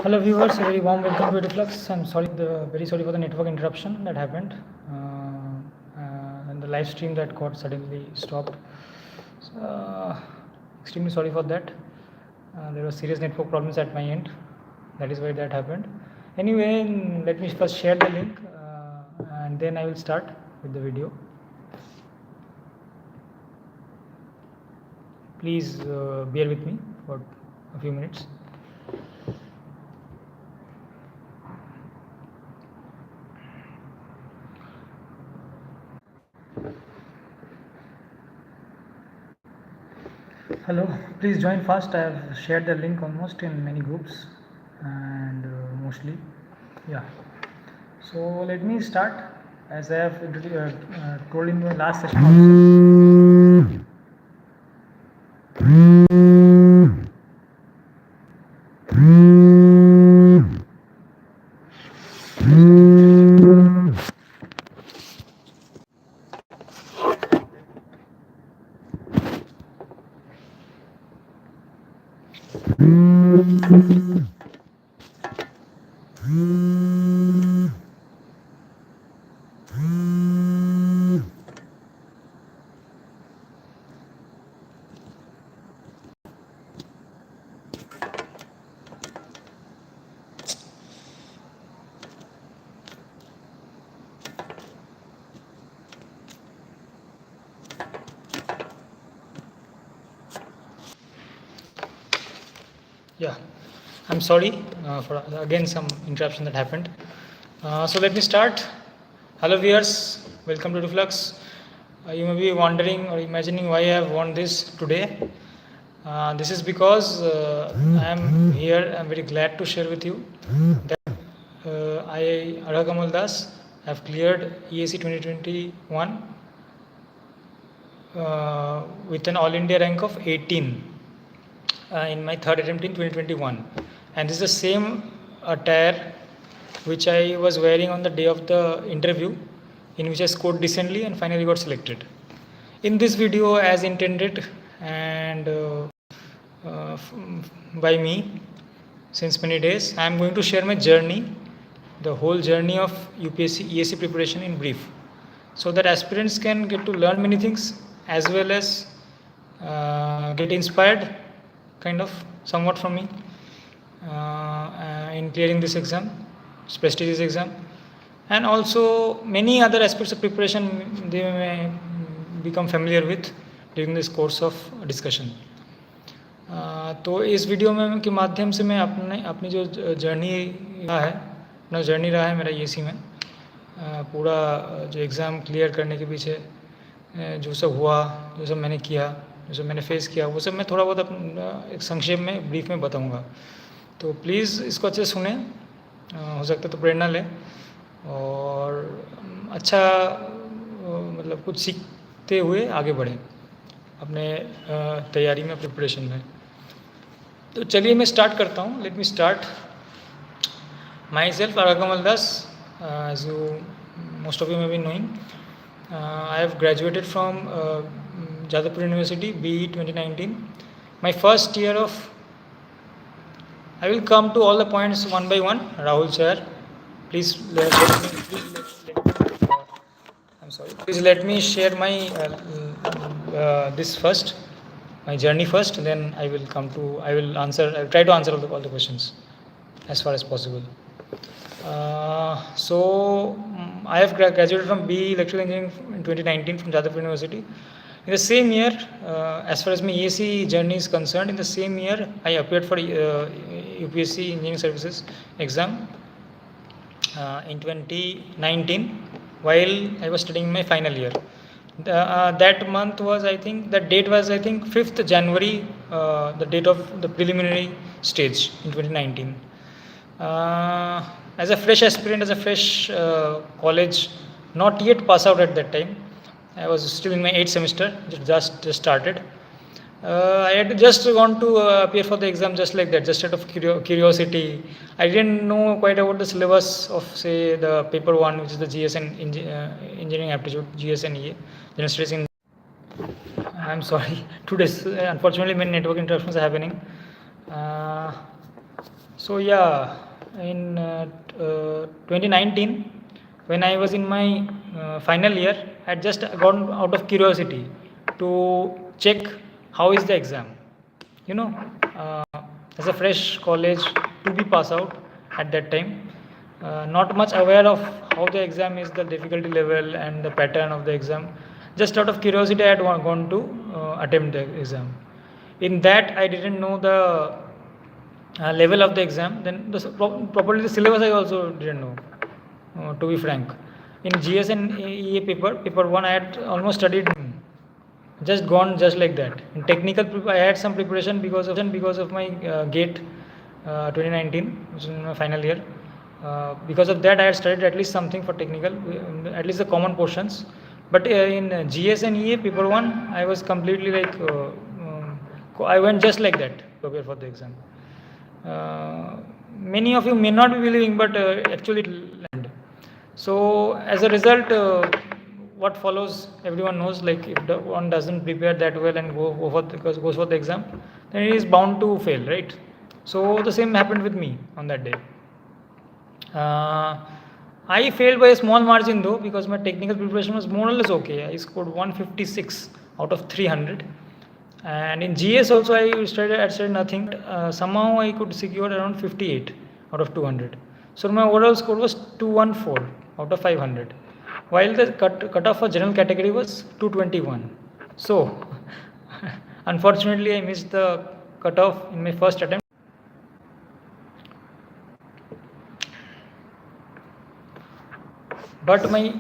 Hello viewers, a very warm welcome to Eduflux. I'm very sorry for the network interruption that happened, and the live stream that got suddenly stopped. So, extremely sorry for that. There were serious network problems at my end. That is why that happened. Anyway, let me first share the link, and then I will start with the video. Please bear with me for a few minutes. Hello, please join fast. I have shared the link almost in many groups and mostly, yeah. So let me start as I have told in the last session also. Yeah, I'm sorry for again some interruption that happened. So let me start. Hello viewers, welcome to Reflux. You may be wondering or imagining why I have worn this today. This is because I am here. I'm very glad to share with you that I, Arhakamal Das, have cleared ESE 2021 with an All India rank of 18. In my third attempt in 2021, and this is the same attire which I was wearing on the day of the interview, in which I scored decently and finally got selected. In this video, as intended and by me since many days, I am going to share my journey, the whole journey of UPSC ESE preparation in brief, so that aspirants can get to learn many things as well as get inspired kind of somewhat from me in clearing this exam, this prestigious exam, and also many other aspects of preparation they may become familiar with during this course of discussion. तो इस video में के माध्यम से मैं अपनी जो journey रहा है, अपना जर्नी रहा है मेरा ESE में, पूरा जो एग्ज़ाम क्लियर करने के पीछे जो सब हुआ, जो सब मैंने किया, जो सब मैंने फेस किया, वो सब मैं थोड़ा बहुत एक संक्षेप में ब्रीफ में बताऊंगा. तो प्लीज़ इसको अच्छे से सुने, हो सकता है तो प्रेरणा लें और अच्छा मतलब कुछ सीखते हुए आगे बढ़ें अपने तैयारी में, प्रिपरेशन में. तो चलिए मैं स्टार्ट करता हूँ. Let me start. My self Arhakamal Das, as you most of you may be knowing. I have graduated from Jadavpur University, BE 2019. My first year of, I will come to all the points one by one. Rahul Chair, please please let me share my this first, my journey first. Then I will come to, I will try to answer all the questions as far as possible. So I have graduated from BE Electrical Engineering in 2019 from Jadavpur University. In the same year, as far as my ESE journey is concerned, in the same year I appeared for UPSC Engineering Services exam in 2019 while I was studying in my final year. That month was, I think, that date was, I think, 5th January, the date of the preliminary stage in 2019. As a fresh aspirant, as a fresh college, not yet pass out at that time. I was still in my 8th semester, just started. I had just gone to appear for the exam just like that, just out of curiosity. I didn't know quite about the syllabus of, say, the paper one, which is the GSN engineering aptitude, GSN EE, General Studies in. I'm sorry. Today's unfortunately many network interruptions are happening. Uh, so yeah, in 2019, when I was in my final year, I had just gone out of curiosity to check how is the exam. You know, uh, as a fresh college to be pass out at that time, not much aware of how the exam is, the difficulty level and the pattern of the exam. Just out of curiosity, I had gone to attempt the exam. In that, I didn't know the level of the exam. Then properly the syllabus I also didn't know. To be frank, in GS and EA paper one, I had almost studied, just gone just like that. In technical, I had some preparation because of my GATE 2019, which is my final year. Because of that, I had studied at least something for technical, at least the common portions. But in GS and EA paper one, I was completely like, I went just like that to prepare for the exam. Many of you may not be believing, but actually it landed. So as a result, what follows, everyone knows. Like if one doesn't prepare that well and goes for the exam, then he is bound to fail, right? So the same happened with me on that day. I failed by a small margin though, because my technical preparation was more or less okay. I scored 156 out of 300. And in GS also I studied nothing. Somehow I could secure around 58 out of 200. So my overall score was 214 out of 500. While the cutoff for general category was 221. So unfortunately I missed the cutoff in my first attempt. But my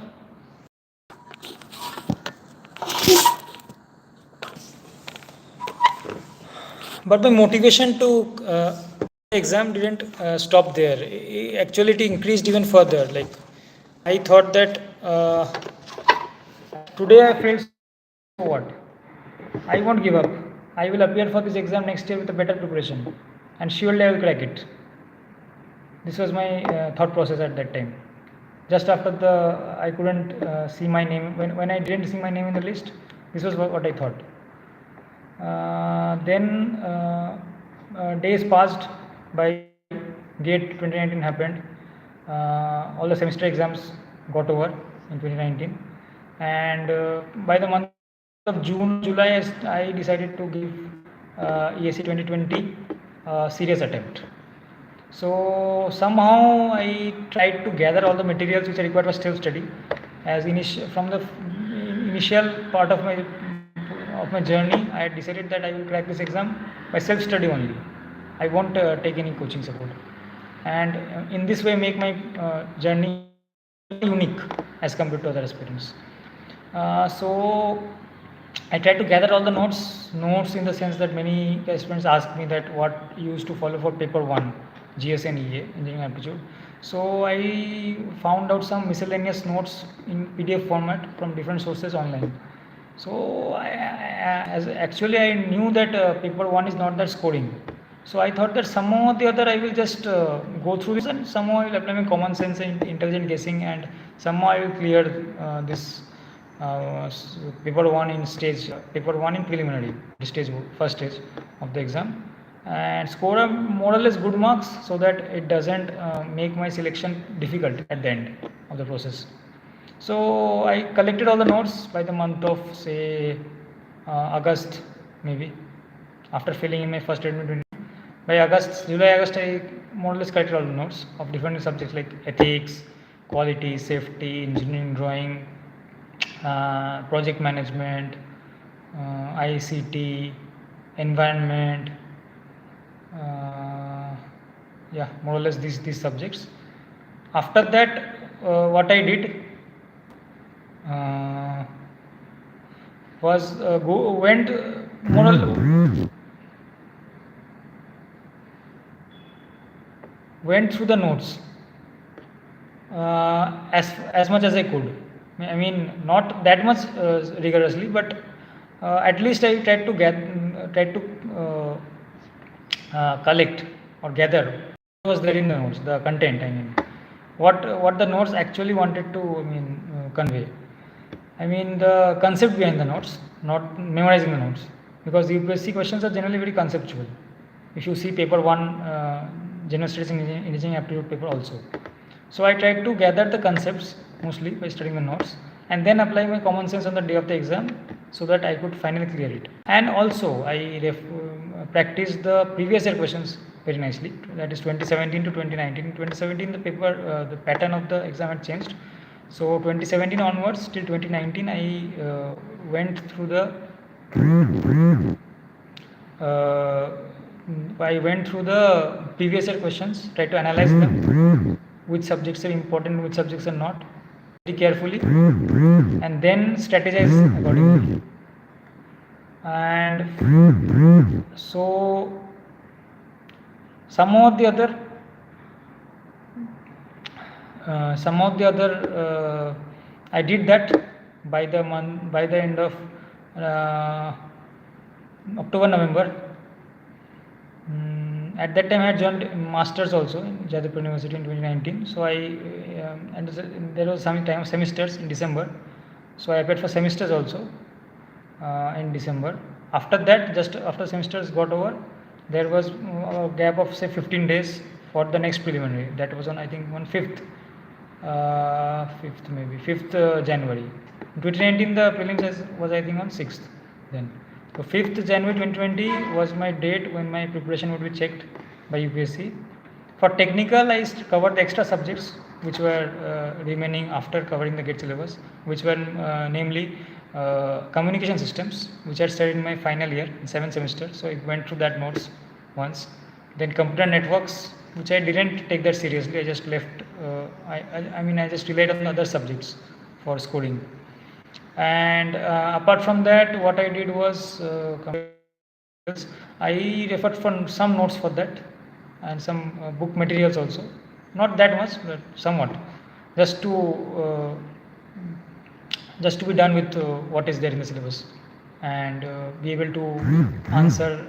motivation to exam didn't stop there. Actually, it increased even further. Like I thought that today I failed, so what? I won't give up. I will appear for this exam next year with a better preparation, and surely I will crack it. This was my thought process at that time. Just after I couldn't see my name, when I didn't see my name in the list, this was what I thought. Then days passed by. GATE 2019 happened. All the semester exams got over in 2019, and by the month of June, July, I decided to give ESE 2020 serious attempt. So somehow I tried to gather all the materials which I required for self study. As from the initial part of my journey, I had decided that I will crack this exam by self study only. I won't take any coaching support, and in this way make my journey unique as compared to other aspirants. So I tried to gather all the notes in the sense that many aspirants asked me that what you used to follow for paper 1, GS and EA, engineering aptitude. So I found out some miscellaneous notes in PDF format from different sources online. So actually I knew that paper 1 is not that scoring. So I thought that somehow or the other I will just go through this, and somehow I will apply my common sense and intelligent guessing, and somehow I will clear this paper 1 in preliminary first stage of the exam, and score a more or less good marks, so that it doesn't make my selection difficult at the end of the process. So I collected all the notes by the month of, say, August, maybe, after filling in my first admit. By July, August, I more or less collected all the notes of different subjects like ethics, quality, safety, engineering, drawing, project management, ICT, environment, more or less these subjects. After that, what I did was went through the notes as much as I could. I mean, not that much rigorously, but at least I tried to tried to collect or gather what was there in the notes, the content. I mean, what the notes actually wanted to convey. I mean the concept behind the notes, not memorizing the notes, because the UPSC questions are generally very conceptual. If you see paper 1, general studies and engineering aptitude paper also. So I tried to gather the concepts mostly by studying the notes and then apply my common sense on the day of the exam so that I could finally clear it. And also I practiced the previous year questions very nicely, that is 2017 to 2019. In 2017 the paper, the pattern of the exam had changed. So 2017 onwards till 2019 I went through the previous year questions, tried to analyze them, which subjects are important, which subjects are not, very carefully, and then strategize accordingly. And so some of the other I did that by the end of October, November. At that time I had joined masters also in Jadavpur University in 2019. So and there was some time semesters in December, so I applied for semesters also in December. After that, just after semesters got over, there was a gap of say 15 days for the next preliminary. That was on, I think, on 5th January. In 2019 the prelims was, I think, on 6th then. So 5th January 2020 was my date when my preparation would be checked by UPSC. For technical, I covered the extra subjects which were remaining after covering the GATE syllabus, which were namely communication systems, which I studied in my final year in 7th semester. So I went through that notes once. Then computer networks, which I didn't take that seriously. I just left. I just relied on other subjects for scoring. And apart from that, what I did was I referred for some notes for that and some book materials also. Not that much, but somewhat, just to be done with what is there in the syllabus and be able to answer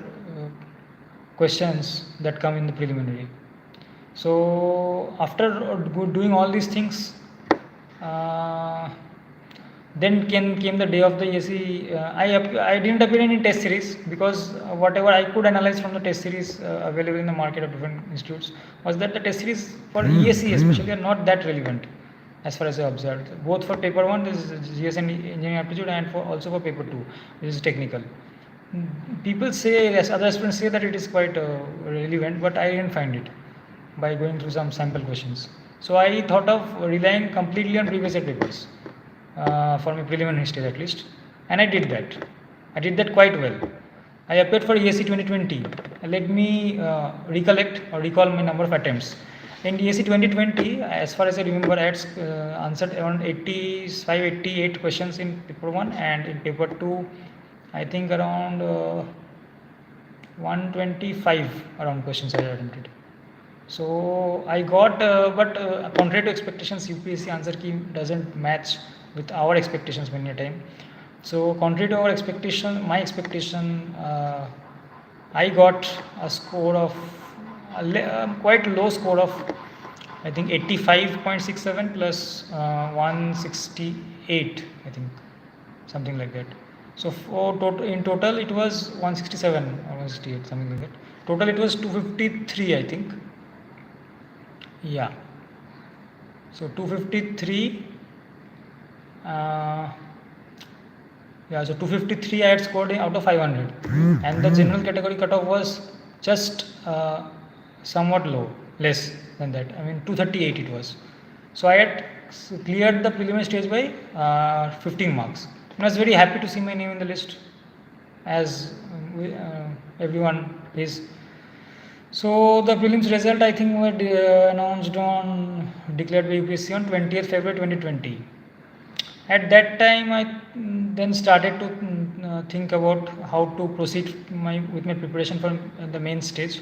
questions that come in the preliminary. So after doing all these things, then came the day of the ESE. I didn't appear in any test series because whatever I could analyze from the test series available in the market of different institutes was that the test series for ESE especially are not that relevant as far as I observed. Both for paper 1, this is GS and engineering aptitude, and also for paper 2, which is technical. People say, yes, other aspirants say that it is quite relevant, but I didn't find it by going through some sample questions. So I thought of relying completely on previous year papers. For my preliminary stage at least, and I did that quite well. I applied for ESE 2020. Let me recall my number of attempts. In ESE 2020, as far as I remember, I had answered around 88 questions in paper 1, and in paper 2 I think around 125 around questions I attempted. So I got, but contrary to expectations, UPSC answer key doesn't match with our expectations many a time. So contrary to our expectation, my expectation, I got a score of quite low score of, I think, 85.67 plus 168, I think, something like that. So in total it was 167 or 168, something like that. Total it was 253, I think. Yeah. So 253. So 253 I had scored out of 500, and the general category cutoff was just somewhat less than that. I mean 238 it was. So I had cleared the preliminary stage by 15 marks. I was very happy to see my name in the list, as everyone is. So the prelims result, I think, were declared by UPSC on 20th February 2020. At that time, I then started to think about how to proceed with my preparation for the main stage.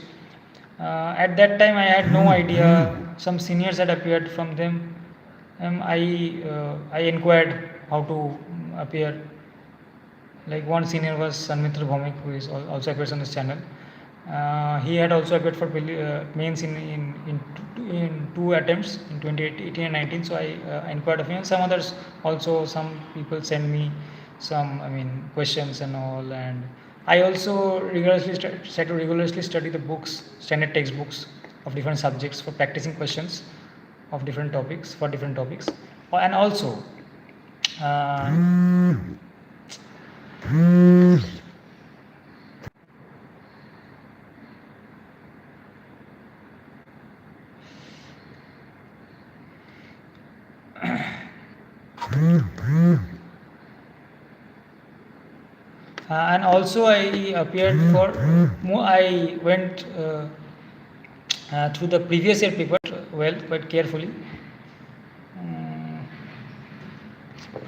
At that time, I had no idea. Some seniors had appeared. From them, I inquired how to appear. Like one senior was Sanmitra Bhaumik, who is also appears on this channel. He had also appeared for mains in two attempts in 2018 and 19. So I inquired of him. And some others also, some people send me some, questions and all. And I also try to regularly study the books, standard textbooks of different subjects for practicing questions of different topics for different topics. And also. Uh, and also I appeared for I went through the previous year paper quite carefully.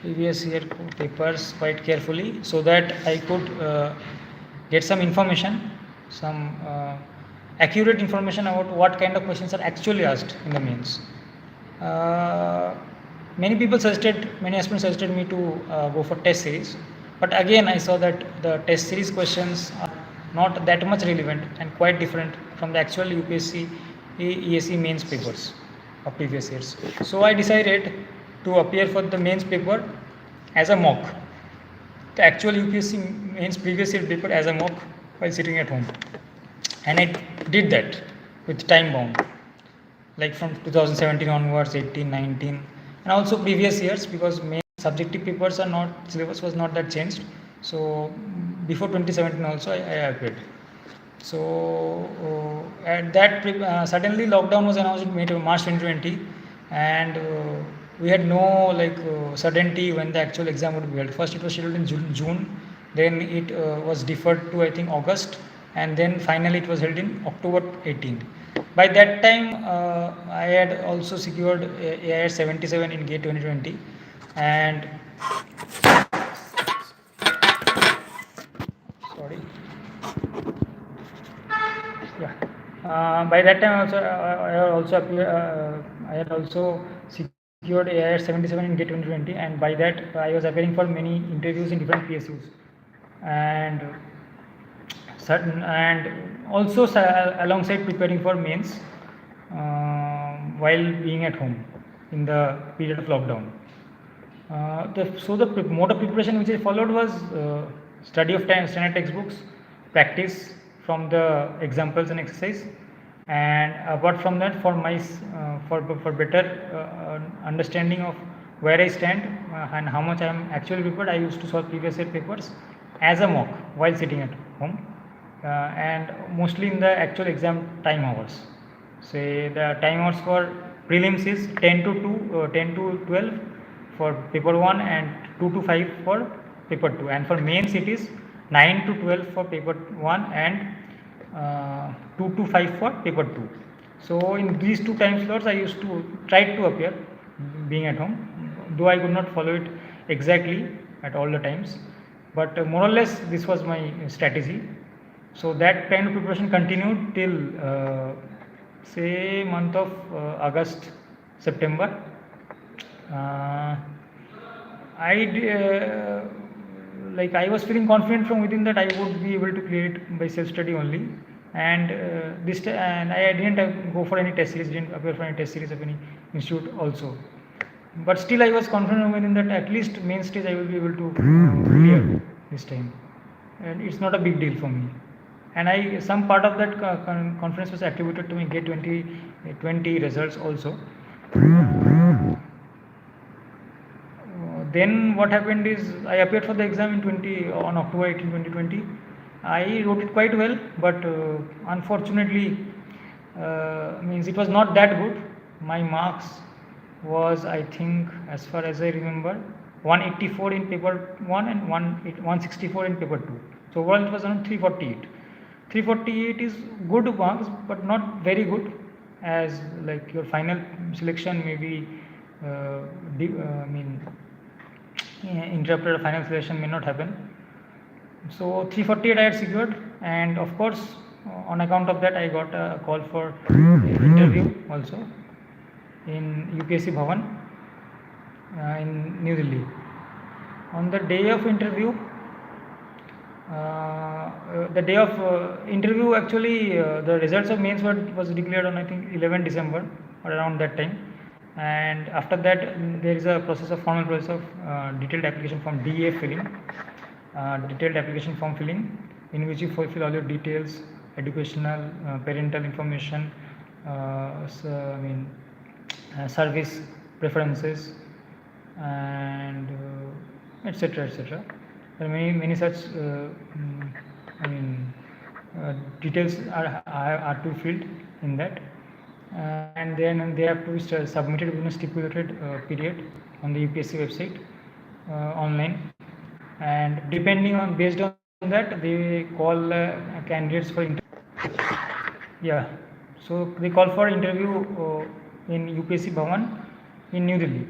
Previous year papers quite carefully so that I could get some information, some accurate information about what kind of questions are actually asked in the mains. Many aspirants suggested me to go for test series, but again I saw that the test series questions are not that much relevant and quite different from the actual UPSC ESE mains papers of previous years. So I decided to appear for the mains paper as a mock, the actual UPSC mains previous year paper as a mock while sitting at home, and I did that with time bound, like from 2017 onwards, 18, 19, and also previous years, because main subjective papers are not, syllabus was not that changed. So before 2017 also I appeared. So at that suddenly lockdown was announced in March 2020, and we had no certainty when the actual exam would be held. First it was scheduled in June, then it was deferred to I think August, and then finally it was held in October 18. By that time I had also secured AIS 77 in GATE 2020, and sorry. By that time also I had also secured AIS 77 in GATE 2020, and by that I was appearing for many interviews in different PSUs, and also alongside preparing for mains while being at home in the period of lockdown. The mode of preparation which I followed was study of standard textbooks, practice from the examples and exercise, and apart from that, for my for better understanding of where I stand and how much I am actually prepared, I used to solve previous year papers as a mock while sitting at home, and mostly in the actual exam time hours. Say the time hours for prelims is 10 to 12 for paper 1 and 2 to 5 for paper 2, and for mains it is 9 to 12 for paper 1 and 2 to 5 for paper 2. So in these two time slots I used to try to appear being at home, though I could not follow it exactly at all the times, but more or less this was my strategy. So that kind of preparation continued till say month of August, September. I was feeling confident from within that I would be able to clear it by self study only, and and I didn't go for any test series, didn't appear for any test series of any institute also, but still I was confident within that at least main stage I will be able to clear this time, and it's not a big deal for me. And some part of that confidence was attributed to my GATE 2020 results also. Then what happened is I appeared for the exam on October 18, 2020. I wrote it quite well, but unfortunately, means it was not that good. My marks was, I think, as far as I remember, 184 in paper 1 and 164 in paper 2. So overall it was around 348. 348 is good marks, but not very good, as like your final selection may be interrupted, final selection may not happen. So 348 I had secured, and of course on account of that I got a call for interview also in UPSC Bhavan in New Delhi. On the day of interview, The day of interview, actually, the results of mains was declared on, I think, 11 December or around that time. And after that, there is a formal process of detailed application form DA filling, detailed application form filling, in which you fulfill all your details, educational, parental information, service preferences, and etc. etc. There are many such details are to be filled in that, and then they have to be submitted within a stipulated period on the UPSC website online, and depending on based on that they call candidates for interview. Yeah, so they call for interview in UPSC Bhavan in New Delhi.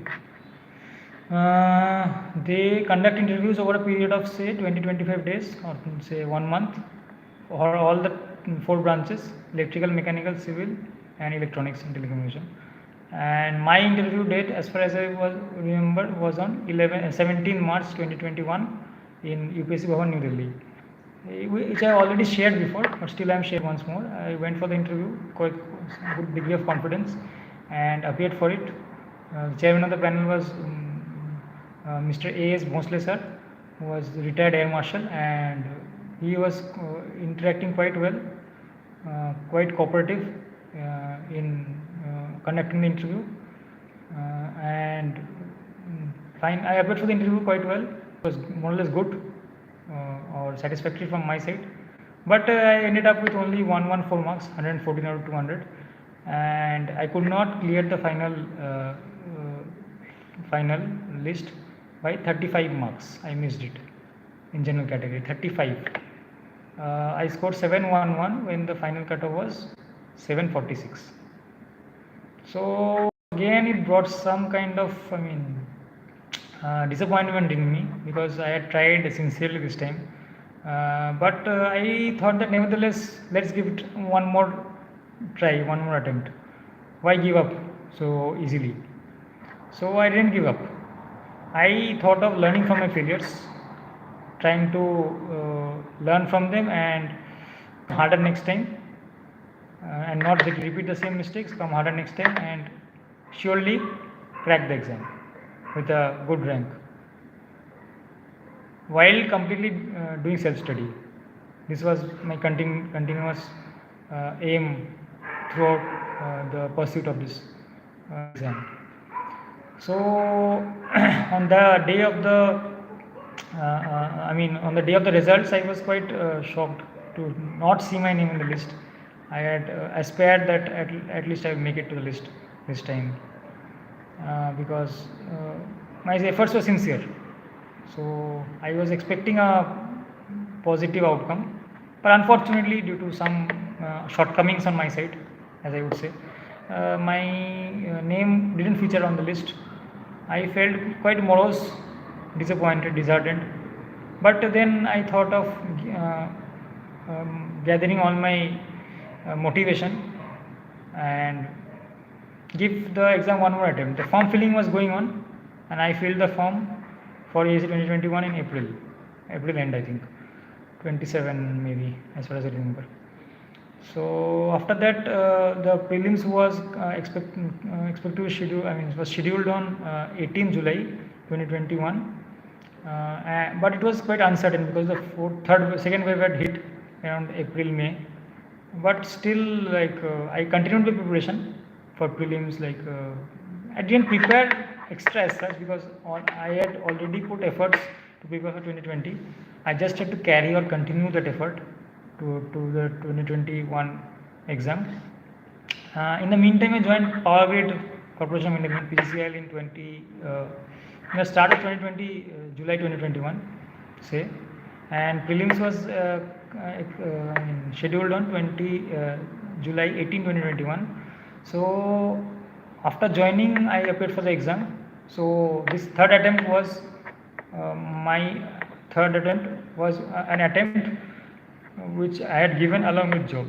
They conduct interviews over a period of say 20-25 days or say 1 month for all the 4 branches: electrical, mechanical, civil, and electronics and telecommunication. And my interview date, as far as I remember, was on 17 March 2021 in UPSC Bhavan, New Delhi, which I already shared before, but still I am sharing once more. I went for the interview, quite good degree of confidence, and appeared for it. The chairman of the panel was Mr. ESE EE sir, who was retired air marshal, and he was interacting quite well, quite cooperative in conducting the interview, and fine. I appeared for the interview quite well. It was more or less good or satisfactory from my side, but I ended up with only 114 marks, 114 out of 200, and I could not clear the final list by 35 marks. I missed it in general category, 35. I scored 711 when the final cutoff was 746. So again it brought some kind of disappointment in me, because I had tried sincerely this time, but I thought that nevertheless, let's give it one more try, one more attempt. Why give up so easily? So I didn't give up. I thought of learning from my failures, trying to learn from them and harder next time, and not repeat the same mistakes, come harder next time, and surely crack the exam with a good rank, while completely doing self-study. This was my continuous aim throughout the pursuit of this exam. So on the day of the on the day of the results, I was quite shocked to not see my name in the list. I had aspired that at least I will make it to the list this time, because my efforts were sincere. So I was expecting a positive outcome, but unfortunately, due to some shortcomings on my side, as I would say, my name didn't feature on the list. I felt quite morose, disappointed, disheartened. But then I thought of gathering all my motivation and give the exam one more attempt. The form filling was going on, and I filled the form for ESE 2021 in April end, I think, 27 maybe, as far as I remember. So after that, the prelims was expected to schedule. It was scheduled on 18 July 2021, but it was quite uncertain because the second wave had hit around April-May. But still, I continued the preparation for prelims. I didn't prepare extra as such, because I had already put efforts to prepare for 2020. I just had to carry or continue that effort to the 2021 exam. In the meantime, I joined Power Grid Corporation of India, PGCIL, in the start of 2020, July 2021, say, and prelims was scheduled on July 18, 2021. So after joining, I appeared for the exam. So this third attempt was an attempt which I had given along with job.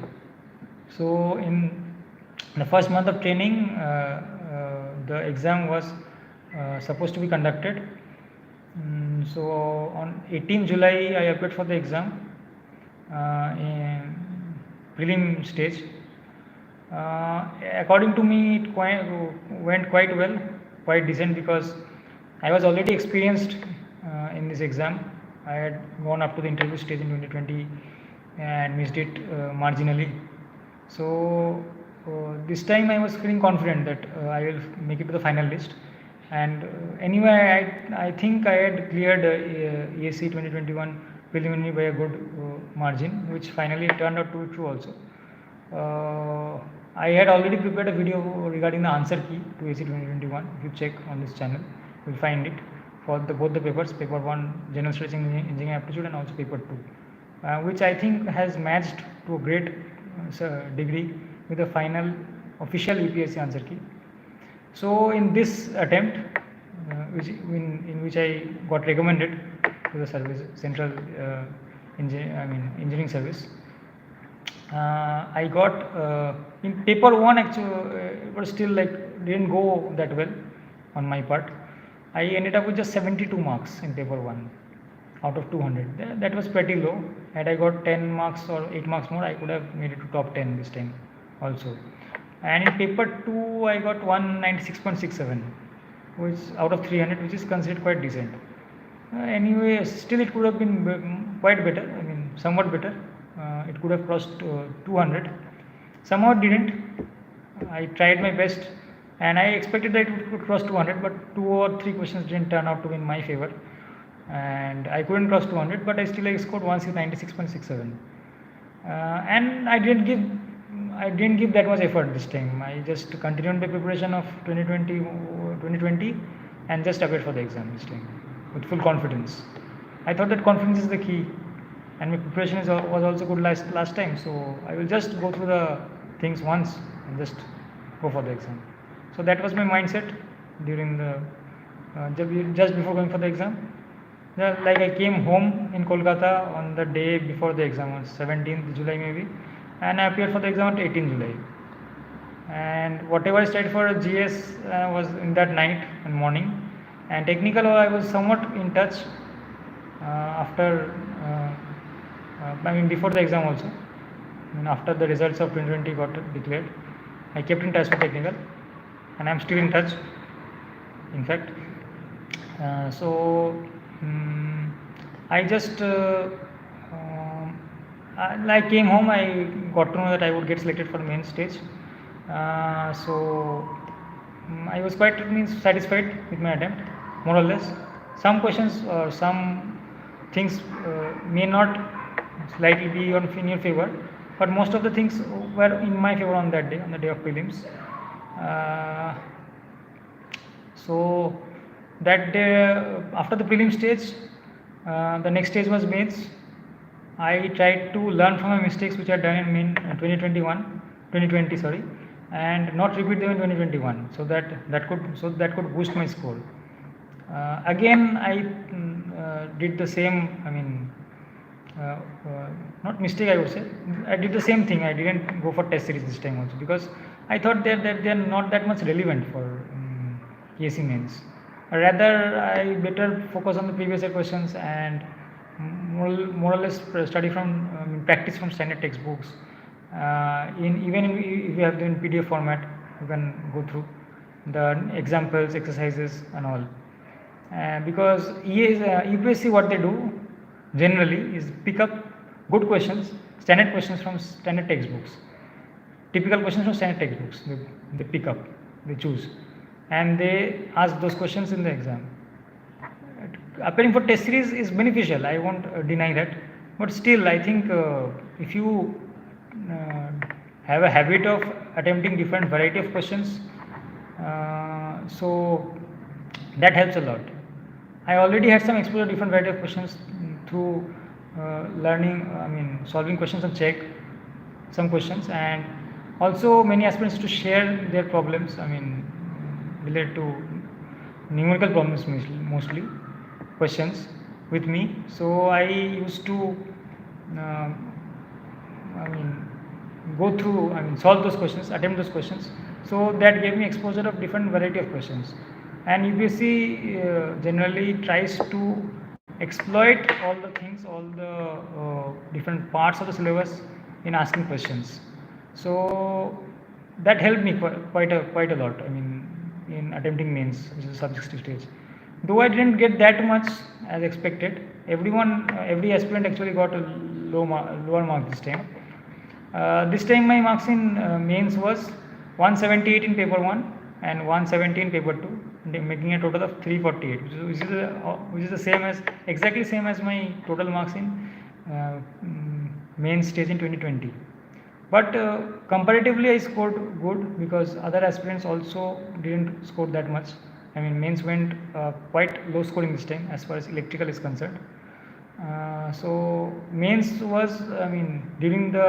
So in the first month of training, the exam was supposed to be conducted. So on 18 July, I appeared for the exam, in prelim stage. According to me, it went quite well, quite decent, because I was already experienced in this exam. I had gone up to the interview stage in 2020 and missed it marginally. So this time I was feeling confident that I will make it to the final list. And anyway, I think I had cleared ESE 2021 preliminary by a good margin, which finally turned out to be true also. I had already prepared a video regarding the answer key to ESE 2021. If you check on this channel, you will find it for both the papers, paper 1 general studies engineering aptitude, and also paper 2, which I think has matched to a great degree with the final official UPSC answer key. So in this attempt, in which I got recommended to the service, central engineering service, I got in paper 1 actually it was still didn't go that well on my part. I ended up with just 72 marks in paper 1 out of 200. That was pretty low. Had I got 10 marks or 8 marks more, I could have made it to top 10 this time also. And in paper 2 I got 196.67, which out of 300, which is considered quite decent. Anyway, still it could have been quite better, somewhat better. It could have crossed 200. Somehow it didn't. I tried my best and I expected that it would cross 200, but 2 or 3 questions didn't turn out to be in my favor and I couldn't cross 200, but I still scored 196.67. And I didn't give that much effort this time. I just continued my preparation of 2020 and just appeared for the exam this time with full confidence. I thought that confidence is the key, and my preparation was also good last time, so I will just go through the things once and just go for the exam. So that was my mindset during the just before going for the exam. Like I came home in Kolkata on the day before the exam, on 17th July maybe, and I appeared for the exam on 18th July. And whatever I studied for GS was in that night and morning, and technical I was somewhat in touch after before the exam also. After the results of 2020 got declared, I kept in touch with technical, and I am still in touch, in fact. I just I came home, I got to know that I would get selected for the main stage. So I was quite satisfied with my attempt, more or less. Some questions or some things may not slightly be in your favor, but most of the things were in my favor on that day, on the day of prelims. So that day, after the prelim stage, the next stage was mains. I tried to learn from my mistakes which I had done in main 2020, sorry, and not repeat them in 2021, so that could boost my score. Again, I did the same. Not mistake, I would say. I did the same thing. I didn't go for test series this time also, because I thought that they are not that much relevant for ESE mains. Rather, I better focus on the previous year questions and more or less study from practice from standard textbooks. Even if you have them in PDF format, you can go through the examples, exercises, and all. Because UPSC, what they do generally is pick up good questions, standard questions from standard textbooks, typical questions from standard textbooks. They pick up, they choose, and they ask those questions in the exam. Appearing for test series is beneficial, I won't deny that, but still I think if you have a habit of attempting different variety of questions, so that helps a lot. I already had some exposure to different variety of questions through solving questions on check, some questions, and also many aspirants to share their problems, related to numerical problems mostly, questions with me. So I used to go through, solve those questions, attempt those questions. So that gave me exposure of different variety of questions. And UPSC generally tries to exploit all the things, all the different parts of the syllabus in asking questions. So that helped me quite a lot. I mean, in attempting mains, which is a subjective stage. Though I didn't get that much as expected, every aspirant actually got a lower mark this time. This time my marks in mains was 178 in paper 1 and 170 in paper 2, making a total of 348, which is the same as exactly same as my total marks in main stage in 2020. But comparatively I scored good because other aspirants also didn't score that much. I mean, mains went quite low scoring this time as far as electrical is concerned. So mains was, I mean, during the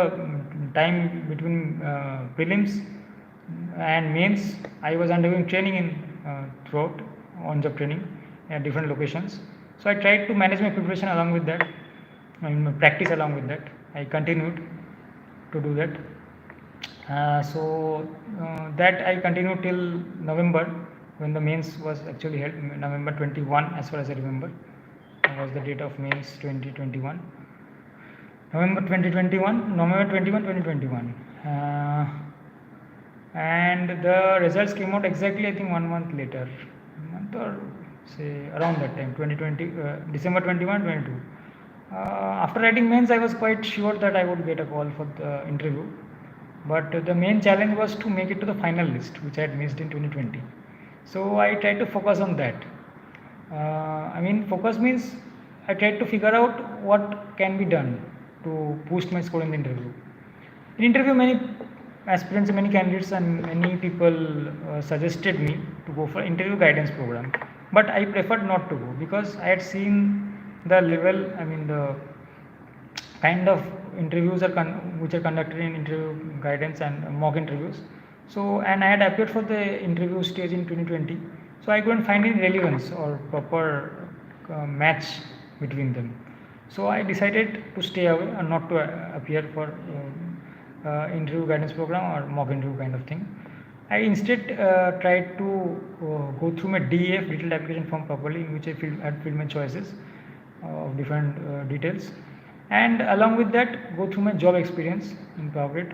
time between prelims and mains, I was undergoing training in throughout on-job training at different locations. So I tried to manage my preparation along with that, I mean, my practice along with that. I continued to do that. That I continued till November, when the mains was actually held. November 21, as far as I remember, was the date of mains 2021. November 21, 2021. And the results came out exactly, I think, 1 month later, or say around that time, 2020, December 21, 22. After writing mains, I was quite sure that I would get a call for the interview, but the main challenge was to make it to the final list, which I had missed in 2020. So I tried to focus on that. I mean, focus means I tried to figure out what can be done to boost my score in the interview. In interview, many aspirants, many candidates and many people suggested me to go for interview guidance program, but I preferred not to go because I had seen the level, I mean the kind of interviews which are conducted in interview guidance and mock interviews. So, and I had appeared for the interview stage in 2020, so I couldn't find any relevance or proper match between them. So I decided to stay away and not to appear for interview guidance program or mock interview kind of thing. I instead tried to go through my DAF, detailed application form, properly, in which I had filled my choices of different details, and along with that go through my job experience in Power,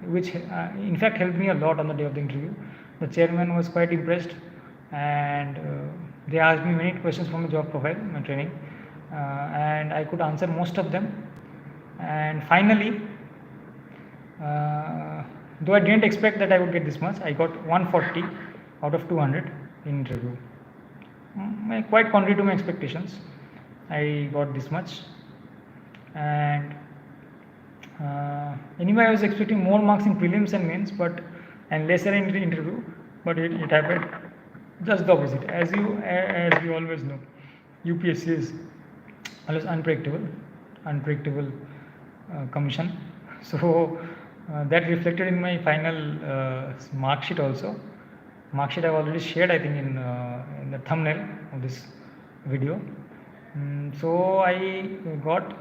which in fact helped me a lot on the day of the interview. The chairman was quite impressed, and they asked me many questions from my job profile, my training, and I could answer most of them. And finally, though I didn't expect that I would get this much, I got 140 out of 200 in interview. Quite contrary to my expectations, I got this much. And anyway, I was expecting more marks in prelims and mains, and lesser in the interview, but it happened just the opposite. As you always know, UPSC is always unpredictable commission. So that reflected in my final mark sheet also. Mark sheet I've already shared, I think, in the thumbnail of this video. So I got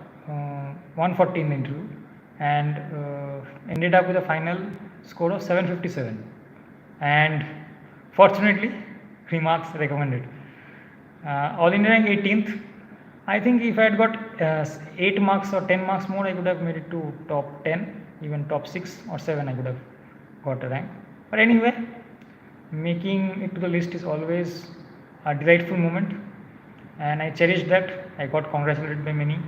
140 in the interview and ended up with a final score of 757, and fortunately 3 marks recommended. All India rank 18th. I think if I had got 8 marks or 10 marks more, I could have made it to top 10, even top 6 or 7 I could have got a rank. But anyway, making it to the list is always a delightful moment, and I cherish that. I got congratulated by many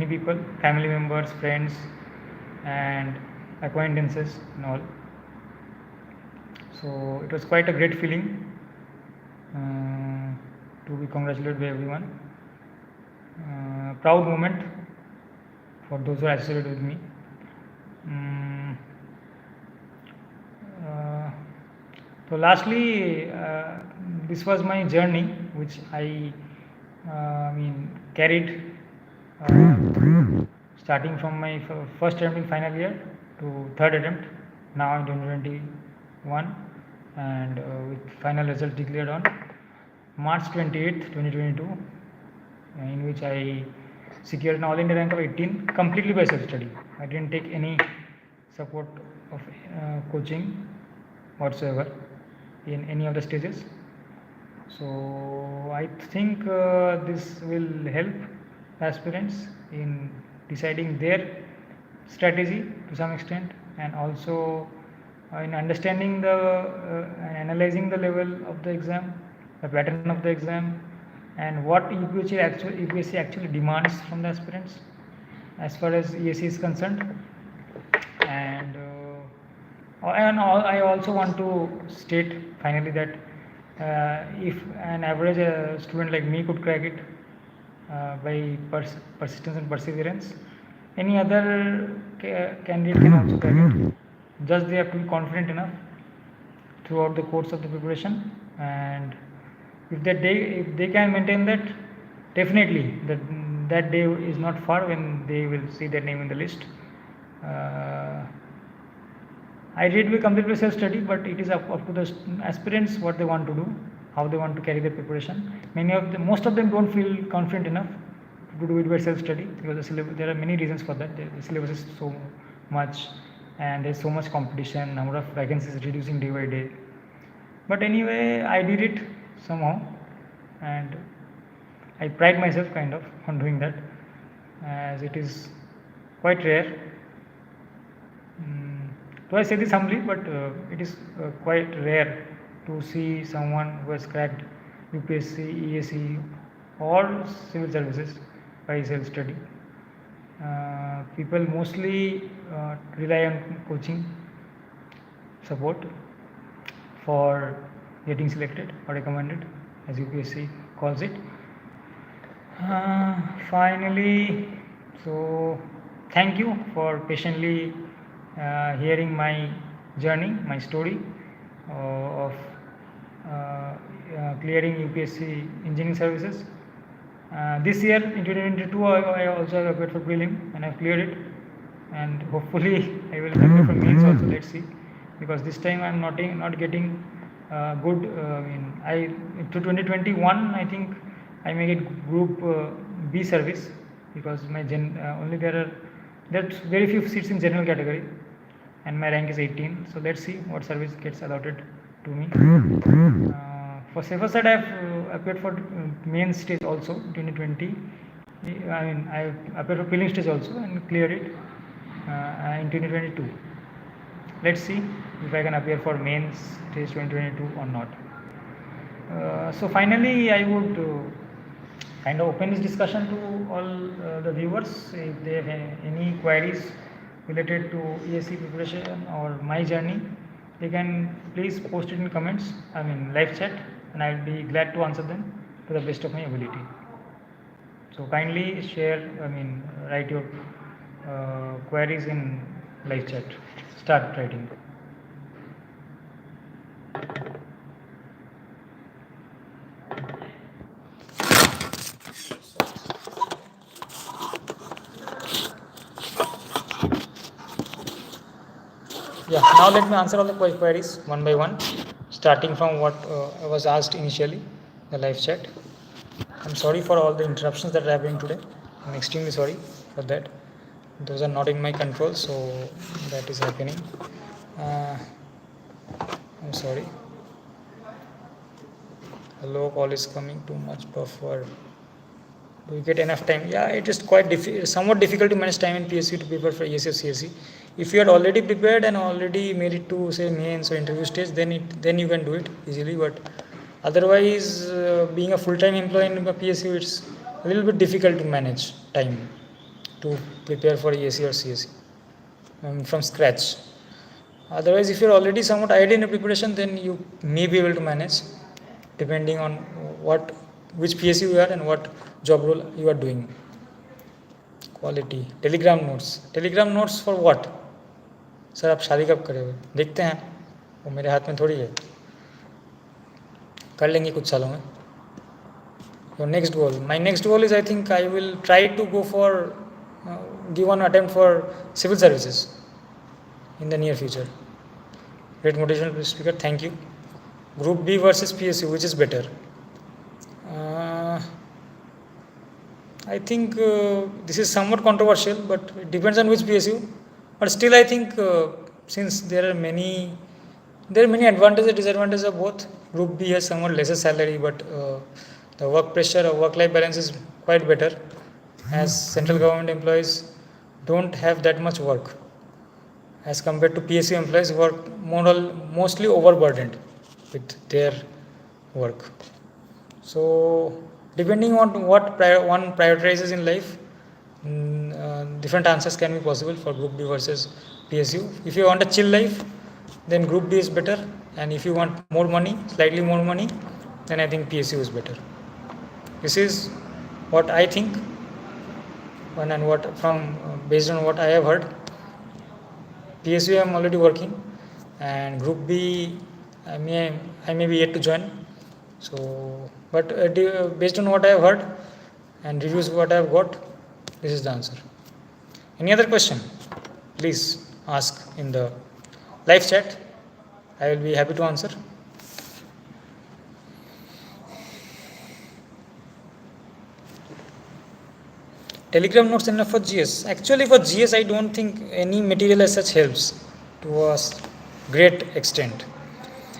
people, family members, friends and acquaintances and all. So it was quite a great feeling to be congratulated by everyone. Proud moment for those who are associated with me. So lastly, this was my journey, which I carried starting from my first attempt in final year to third attempt now in 2021, and with final results declared on March 28th, 2022, in which I secured an All India rank of 18 completely by self-study. I didn't take any support of coaching whatsoever in any of the stages. So I think this will help aspirants in deciding their strategy to some extent, and also in understanding the and analyzing the level of the exam, the pattern of the exam, and what UPSC actually demands from the aspirants as far as ESE is concerned. I also want to state finally that if an average student like me could crack it by persistence and perseverance, any other candidate can also crack it. Just they have to be confident enough throughout the course of the preparation, and if they can maintain that, definitely that day is not far when they will see their name in the list. I did completely self-study, but it is up to the aspirants what they want to do, how they want to carry their preparation. Most of them don't feel confident enough to do it by self-study, because there are many reasons for that. The syllabus is so much, and there's so much competition, number of vacancies reducing day by day. But anyway, I did it somehow, and I pride myself kind of on doing that, as it is quite rare. So I say this humbly, but it is quite rare to see someone who has cracked UPSC, ESE or civil services by self-study. People mostly rely on coaching support for getting selected or recommended, as UPSC calls it. Finally, so thank you for patiently hearing my journey, my story of clearing UPSC engineering services. This year in 2022 I also applied for prelim and I cleared it, and hopefully I will apply for mains also. Let's see, because this time I am not getting good. To 2021 I think I may get group B service, because my only there's very few seats in general category, and my rank is 18. So let's see what service gets allotted to me. For safer side, I have applied for main stage also 2020. I applied for prelim stage also and cleared it in 2022. Let's see if I can appear for mains stage 2022 or not. So finally, I would kind of open this discussion to all the viewers. If they have any queries related to ESE preparation or my journey, they can please post it in comments, live chat, and I'll be glad to answer them to the best of my ability. So kindly share, write your queries in live chat. Start writing. Yeah, now let me answer all the queries one by one, starting from what I was asked initially, the live chat. I'm sorry for all the interruptions that are happening today. I'm extremely sorry for that. Those are not in my control, so that is happening. I'm sorry. Hello, call is coming, too much buffer. Do you get enough time? Yeah, it is quite somewhat difficult to manage time in PSU to prepare for ESE or CSE. If you had already prepared and already made it to say mains or interview stage, then you can do it easily. But otherwise, being a full-time employee in PSU, it's a little bit difficult to manage time to prepare for ESE or CSE from scratch. Otherwise, if you're already somewhat ahead in the preparation, then you may be able to manage, depending on which PSU you are and what job role you are doing. Quality. Telegram notes for what? Sir आप शादी कब करेंगे? देखते हैं, वो मेरे हाथ में थोड़ी है, कर लेंगे कुछ सालों में. Your next goal. My next goal is, I think I will try to go for give one attempt for civil services in the near future. Great motivational speaker, thank you. Group B versus PSU, which is better? I think this is somewhat controversial, but it depends on which PSU. But still, I think since there are many advantages and disadvantages of both, Group B has somewhat lesser salary, but the work pressure or work-life balance is quite better, as central government employees don't have that much work as compared to PSU employees who are mostly overburdened with their work. So, depending on what one prioritizes in life, different answers can be possible for Group B versus PSU. If you want a chill life, then Group B is better, and if you want more money, slightly more money, then I think PSU is better. This is what I think, and what from based on what I have heard. PSU I am already working, and Group B I may be yet to join. So, but based on what I have heard and reviews what I have got, this is the answer. Any other question? Please ask in the live chat. I will be happy to answer. Telegram notes enough for GS. Actually, for GS, I don't think any material as such helps to a great extent.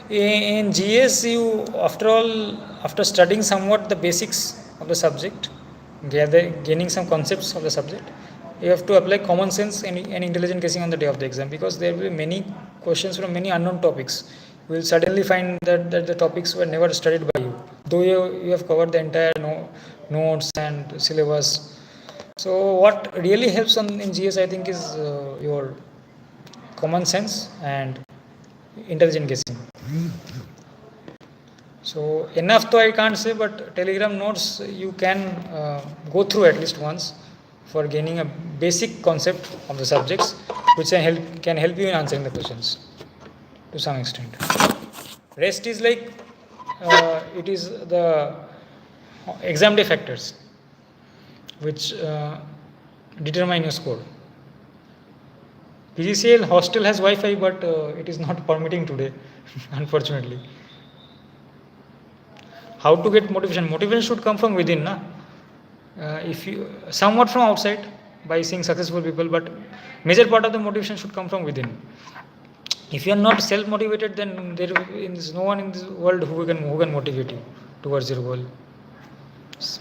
In GS, you after studying somewhat the basics of the subject, gaining some concepts of the subject, you have to apply common sense and intelligent guessing on the day of the exam, because there will be many questions from many unknown topics. You will suddenly find that the topics were never studied by you, though you have covered the entire notes and syllabus. So what really helps in GS, I think, is your common sense and intelligent guessing. So enough though I can't say, but Telegram notes you can go through at least once for gaining a basic concept of the subjects, which can help you in answering the questions to some extent. Rest is like it is the exam day factors which determine your score. PGCL hostel has Wi-Fi, but it is not permitting today, unfortunately. How to get motivation? Motivation should come from within, na? If you somewhat from outside by seeing successful people, but major part of the motivation should come from within. If you are not self-motivated, then there is no one in this world who can motivate you towards your goal.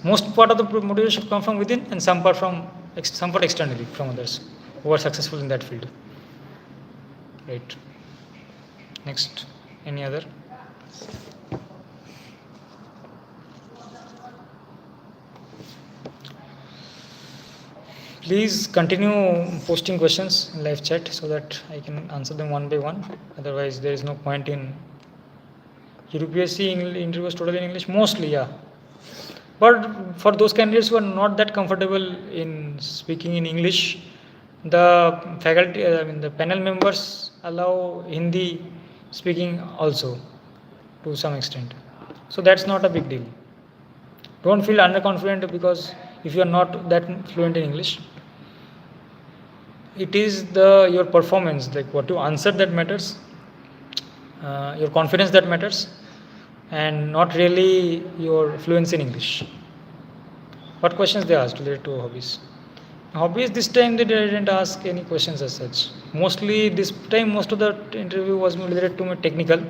Most part of the motivation should come from within, and some part externally from others who are successful in that field. Right. Next, any other? Please continue posting questions in live chat so that I can answer them one by one. Otherwise, there is no point in UPSC interviews totally in English. Mostly, yeah. But for those candidates who are not that comfortable in speaking in English, the faculty, the panel members allow Hindi speaking also to some extent. So that's not a big deal. Don't feel underconfident because if you are not that fluent in English. It is your performance, like what you answer, that matters, your confidence that matters, and not really your fluency in English. What questions they asked related to hobbies? Hobbies this time they didn't ask any questions as such. Mostly this time most of the interview was related to my technical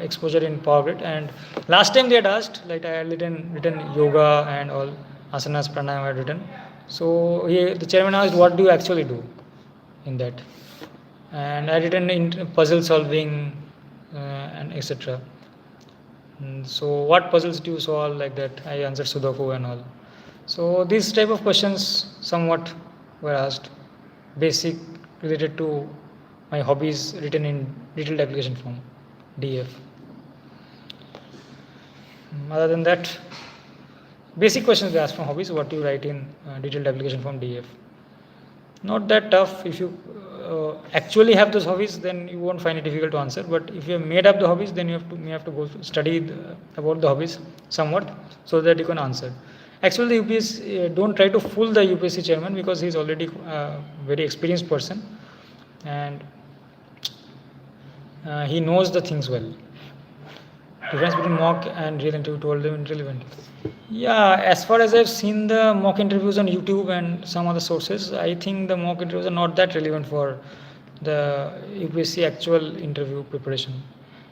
exposure in Power Grid, and last time they had asked, like I had written yoga and all asanas, pranayama I had written. So the chairman asked, what do you actually do in that? And I written in puzzle solving and etc. So what puzzles do you solve, like that? I answered Sudoku and all. So these type of questions somewhat were asked, basic related to my hobbies written in detailed application form, DF. Other than that, basic questions they ask from hobbies, what do you write in detailed application form, DF. Not that tough. If you actually have those hobbies, then you won't find it difficult to answer. But if you have made up the hobbies, then you have to go study about the hobbies somewhat so that you can answer. Actually, the UPSC don't try to fool the UPSC chairman, because he is already a very experienced person and he knows the things well. Difference between mock and real interview, told them irrelevant. Yeah, as far as I've seen the mock interviews on YouTube and some other sources, I think the mock interviews are not that relevant for the UPSC actual interview preparation.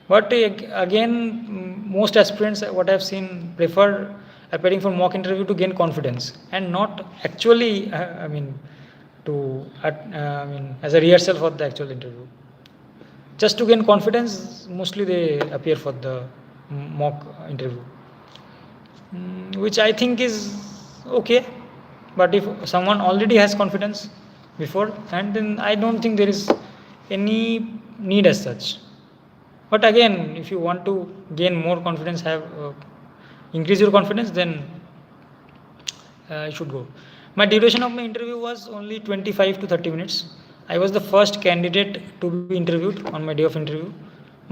But again, most aspirants, what I've seen, prefer appearing for mock interview to gain confidence and not actually, as a rehearsal for the actual interview. Just to gain confidence, mostly they appear for the mock interview, which I think is okay. But if someone already has confidence before, and then I don't think there is any need as such. But again, if you want to gain more confidence, increase your confidence, then I should go. My duration of my interview was only 25 to 30 minutes. I was the first candidate to be interviewed on my day of interview.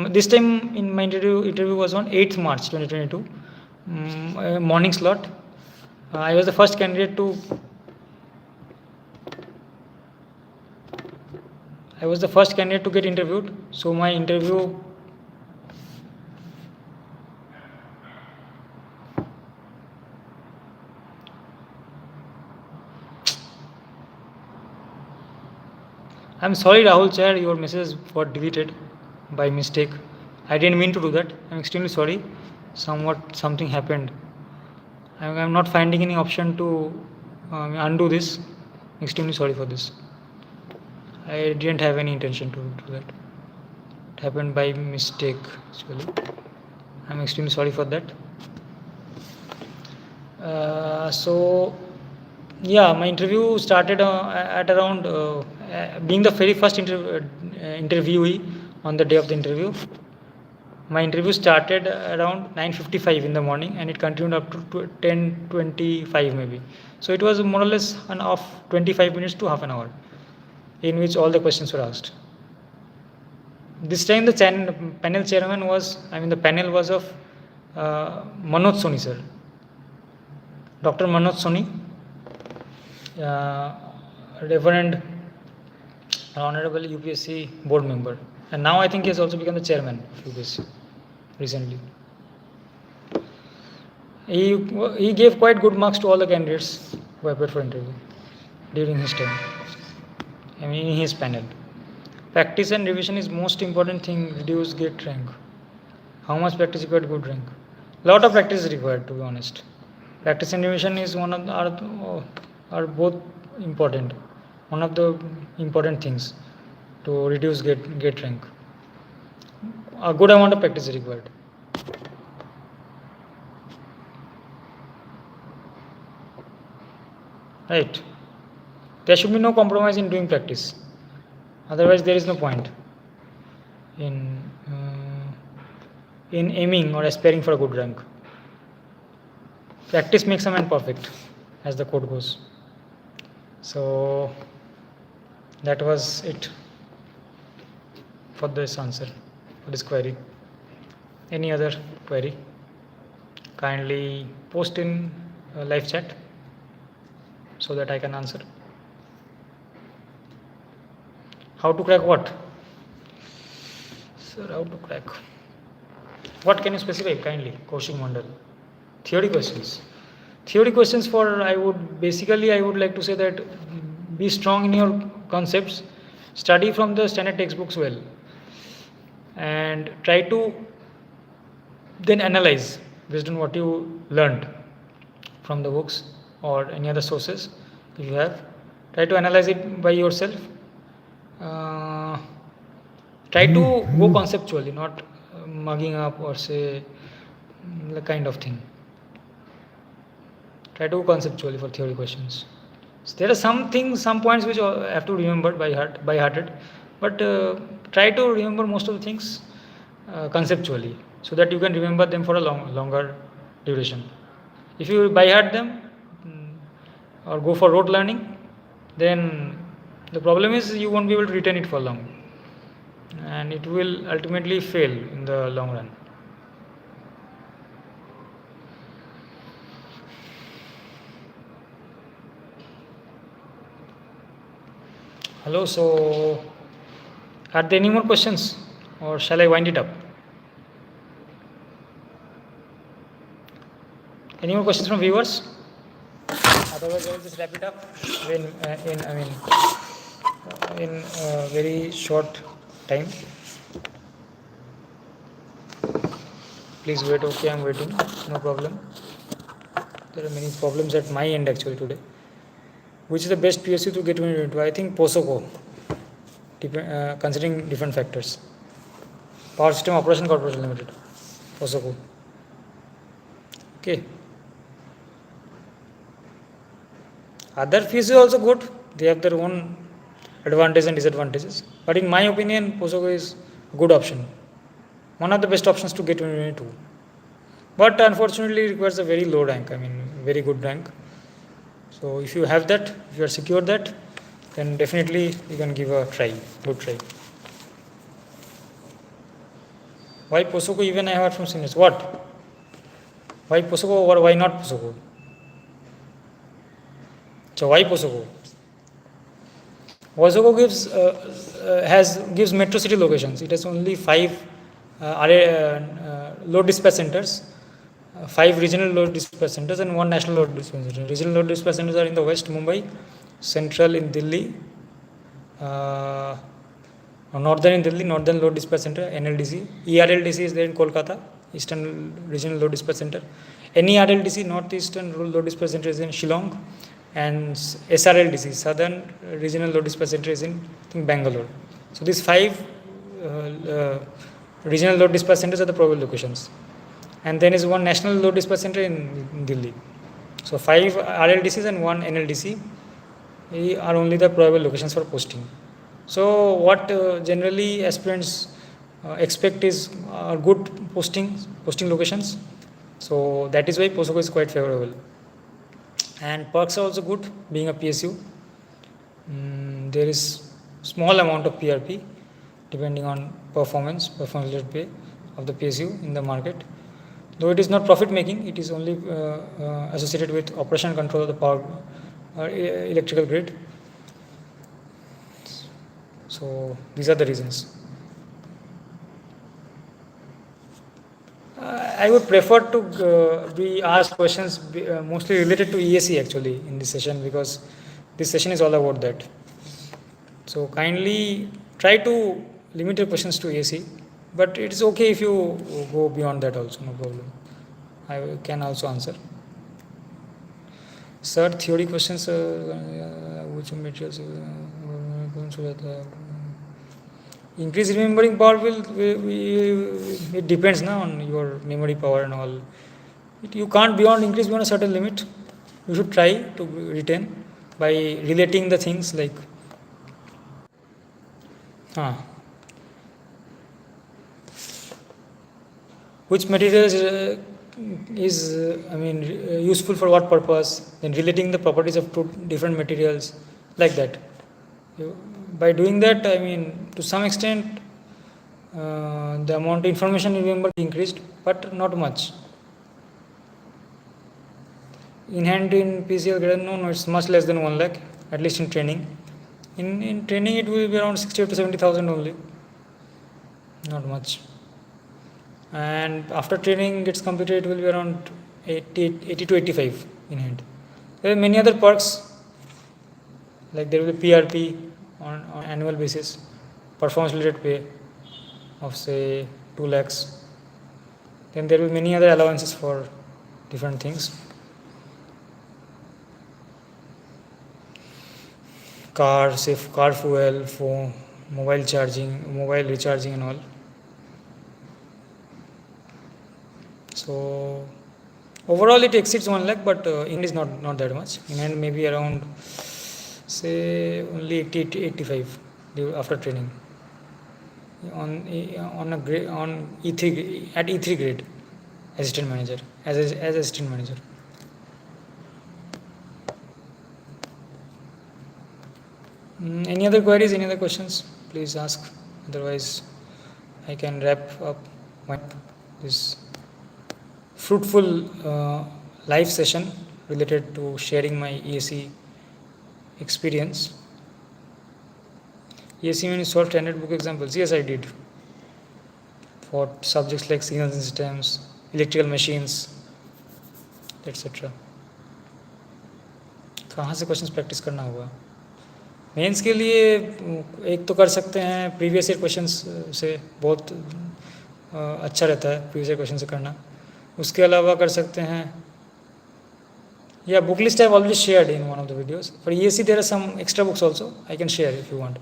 This time in my interview was on 8th March 2022, morning slot. I was the first candidate to get interviewed. So my interview I'm sorry, Rahul Chair, your message got deleted by mistake. I didn't mean to do that. I'm extremely sorry. Something happened. I'm not finding any option to undo this. Extremely sorry for this. I didn't have any intention to do that. It happened by mistake, actually. I'm extremely sorry for that. My interview started at around being the very first interviewee on the day of the interview. My interview started around 9:55 in the morning and it continued up to 10:25 maybe. So it was more or less an of 25 minutes to half an hour in which all the questions were asked. This time the panel chairman was, the panel was of Manoj Soni sir. Dr. Manoj Soni, Reverend Honorable UPSC board member, and now I think he has also become the chairman of UPSC recently. He gave quite good marks to all the candidates who appeared for interview during his time. In his panel. Practice and revision is most important thing. Reduce get rank. How much practice required good rank? Lot of practice is required, to be honest. Practice and revision is one of are both important. One of the important things to reduce get rank. A good amount of practice is required. Right. There should be no compromise in doing practice. Otherwise, there is no point in aiming or aspiring for a good rank. Practice makes a man perfect, as the quote goes. So that was it for this answer, for this query. Any other query? Kindly post in live chat so that I can answer. How to crack what? Sir, how to crack? What can you specify kindly? Kaushik Mandal. Theory questions. Theory questions I would like to say that be strong in your concepts, study from the standard textbooks well, and try to then analyze based on what you learned from the books or any other sources if you have. Try to analyze it by yourself. Try to go conceptually, not mugging up or say the kind of thing. Try to go conceptually for theory questions. So there are some points which you have to remember by hearted, but try to remember most of the things conceptually so that you can remember them for a longer duration. If you by heart them or go for rote learning, then the problem is you won't be able to retain it for long, and it will ultimately fail in the long run. Hello, so are there any more questions or shall I wind it up? Any more questions from viewers? Otherwise, I will just wrap it up in a very short time. Please wait. Okay, I'm waiting. No problem. There are many problems at my end actually today. Which is the best PSU to get into? I think POSOCO, considering different factors. Power System Operation Corporation Limited, POSOCO. Okay. Other PSU also good. They have their own advantages and disadvantages. But in my opinion, POSOCO is a good option. One of the best options to get into. But unfortunately, it requires a very low rank. I mean, very good rank. So if you have that, if you are secured that, then definitely you can give a try, good try. Why POSOCO? Even I heard from seniors. What? Why POSOCO or why not POSOCO? So why POSOCO? POSOCO gives metro city locations. It has only 5 load dispatch centers, 5 regional load dispatch centers, and 1 national load dispatch center. Regional load dispatch centers are in the West Mumbai, Central in Delhi, Northern in Delhi, Northern Load Dispatch Center, NLDC. ERLDC is there in Kolkata, Eastern Regional Load Dispatch Center. NERLDC, Northeastern Load Dispatch Center, is in Shillong. And SRLDC, Southern Regional Load Dispatch Center, is in, I think, Bangalore. So these 5 regional load dispatch centers are the probable locations. And then is 1 national load dispatch center in Delhi. So 5 RLDCs and 1 NLDC are only the probable locations for posting. So what generally aspirants expect is good posting locations. So that is why POSOCO is quite favorable. And perks are also good, being a PSU. There is small amount of PRP depending on performance related pay of the PSU in the market. Though it is not profit making, it is only associated with operation and control of the power electrical grid. So these are the reasons. I would prefer to be asked questions mostly related to ESE actually in this session, because this session is all about that. So kindly try to limit your questions to ESE, but it is okay if you go beyond that also, no problem. I can also answer. Sir, theory questions, which materials increase remembering power will it depends now on your memory power and all. You can't increase beyond a certain limit. You should try to retain by relating the things like which material is useful for what purpose, then relating the properties of 2 different materials, like that. By doing that, to some extent the amount of information you remember increased, but not much. In hand in PCL grade, no, it's much less than 1 lakh, at least in training. In training it will be around 60 to 70,000 only, not much. And after training gets completed, it will be around 80 to 85 in hand. There are many other perks, like there will be PRP on annual basis, performance related pay of say 2 lakhs. Then there will be many other allowances for different things. Car fuel, phone, mobile recharging and all. So overall it exceeds 1 lakh, but in is not that much. In hand maybe around say only 80 to 85 after training on E3 at E3 grade assistant manager as assistant manager. Any other queries, any other questions, please ask. Otherwise I can wrap up this fruitful live session related to sharing my ESE experience. ESE means solved standard book examples. Yes, I did. For subjects like signals and systems, electrical machines, etc. कहाँ से questions practice करना होगा? Mains के लिए एक तो कर सकते हैं प्रीवियस ईयर क्वेश्चंस से बहुत अच्छा रहता है प्रीवियस ईयर क्वेश्चन से करना. उसके अलावा कर सकते हैं, या book list I have already shared in one of the videos. For ESE there are some extra books also, I can share if you want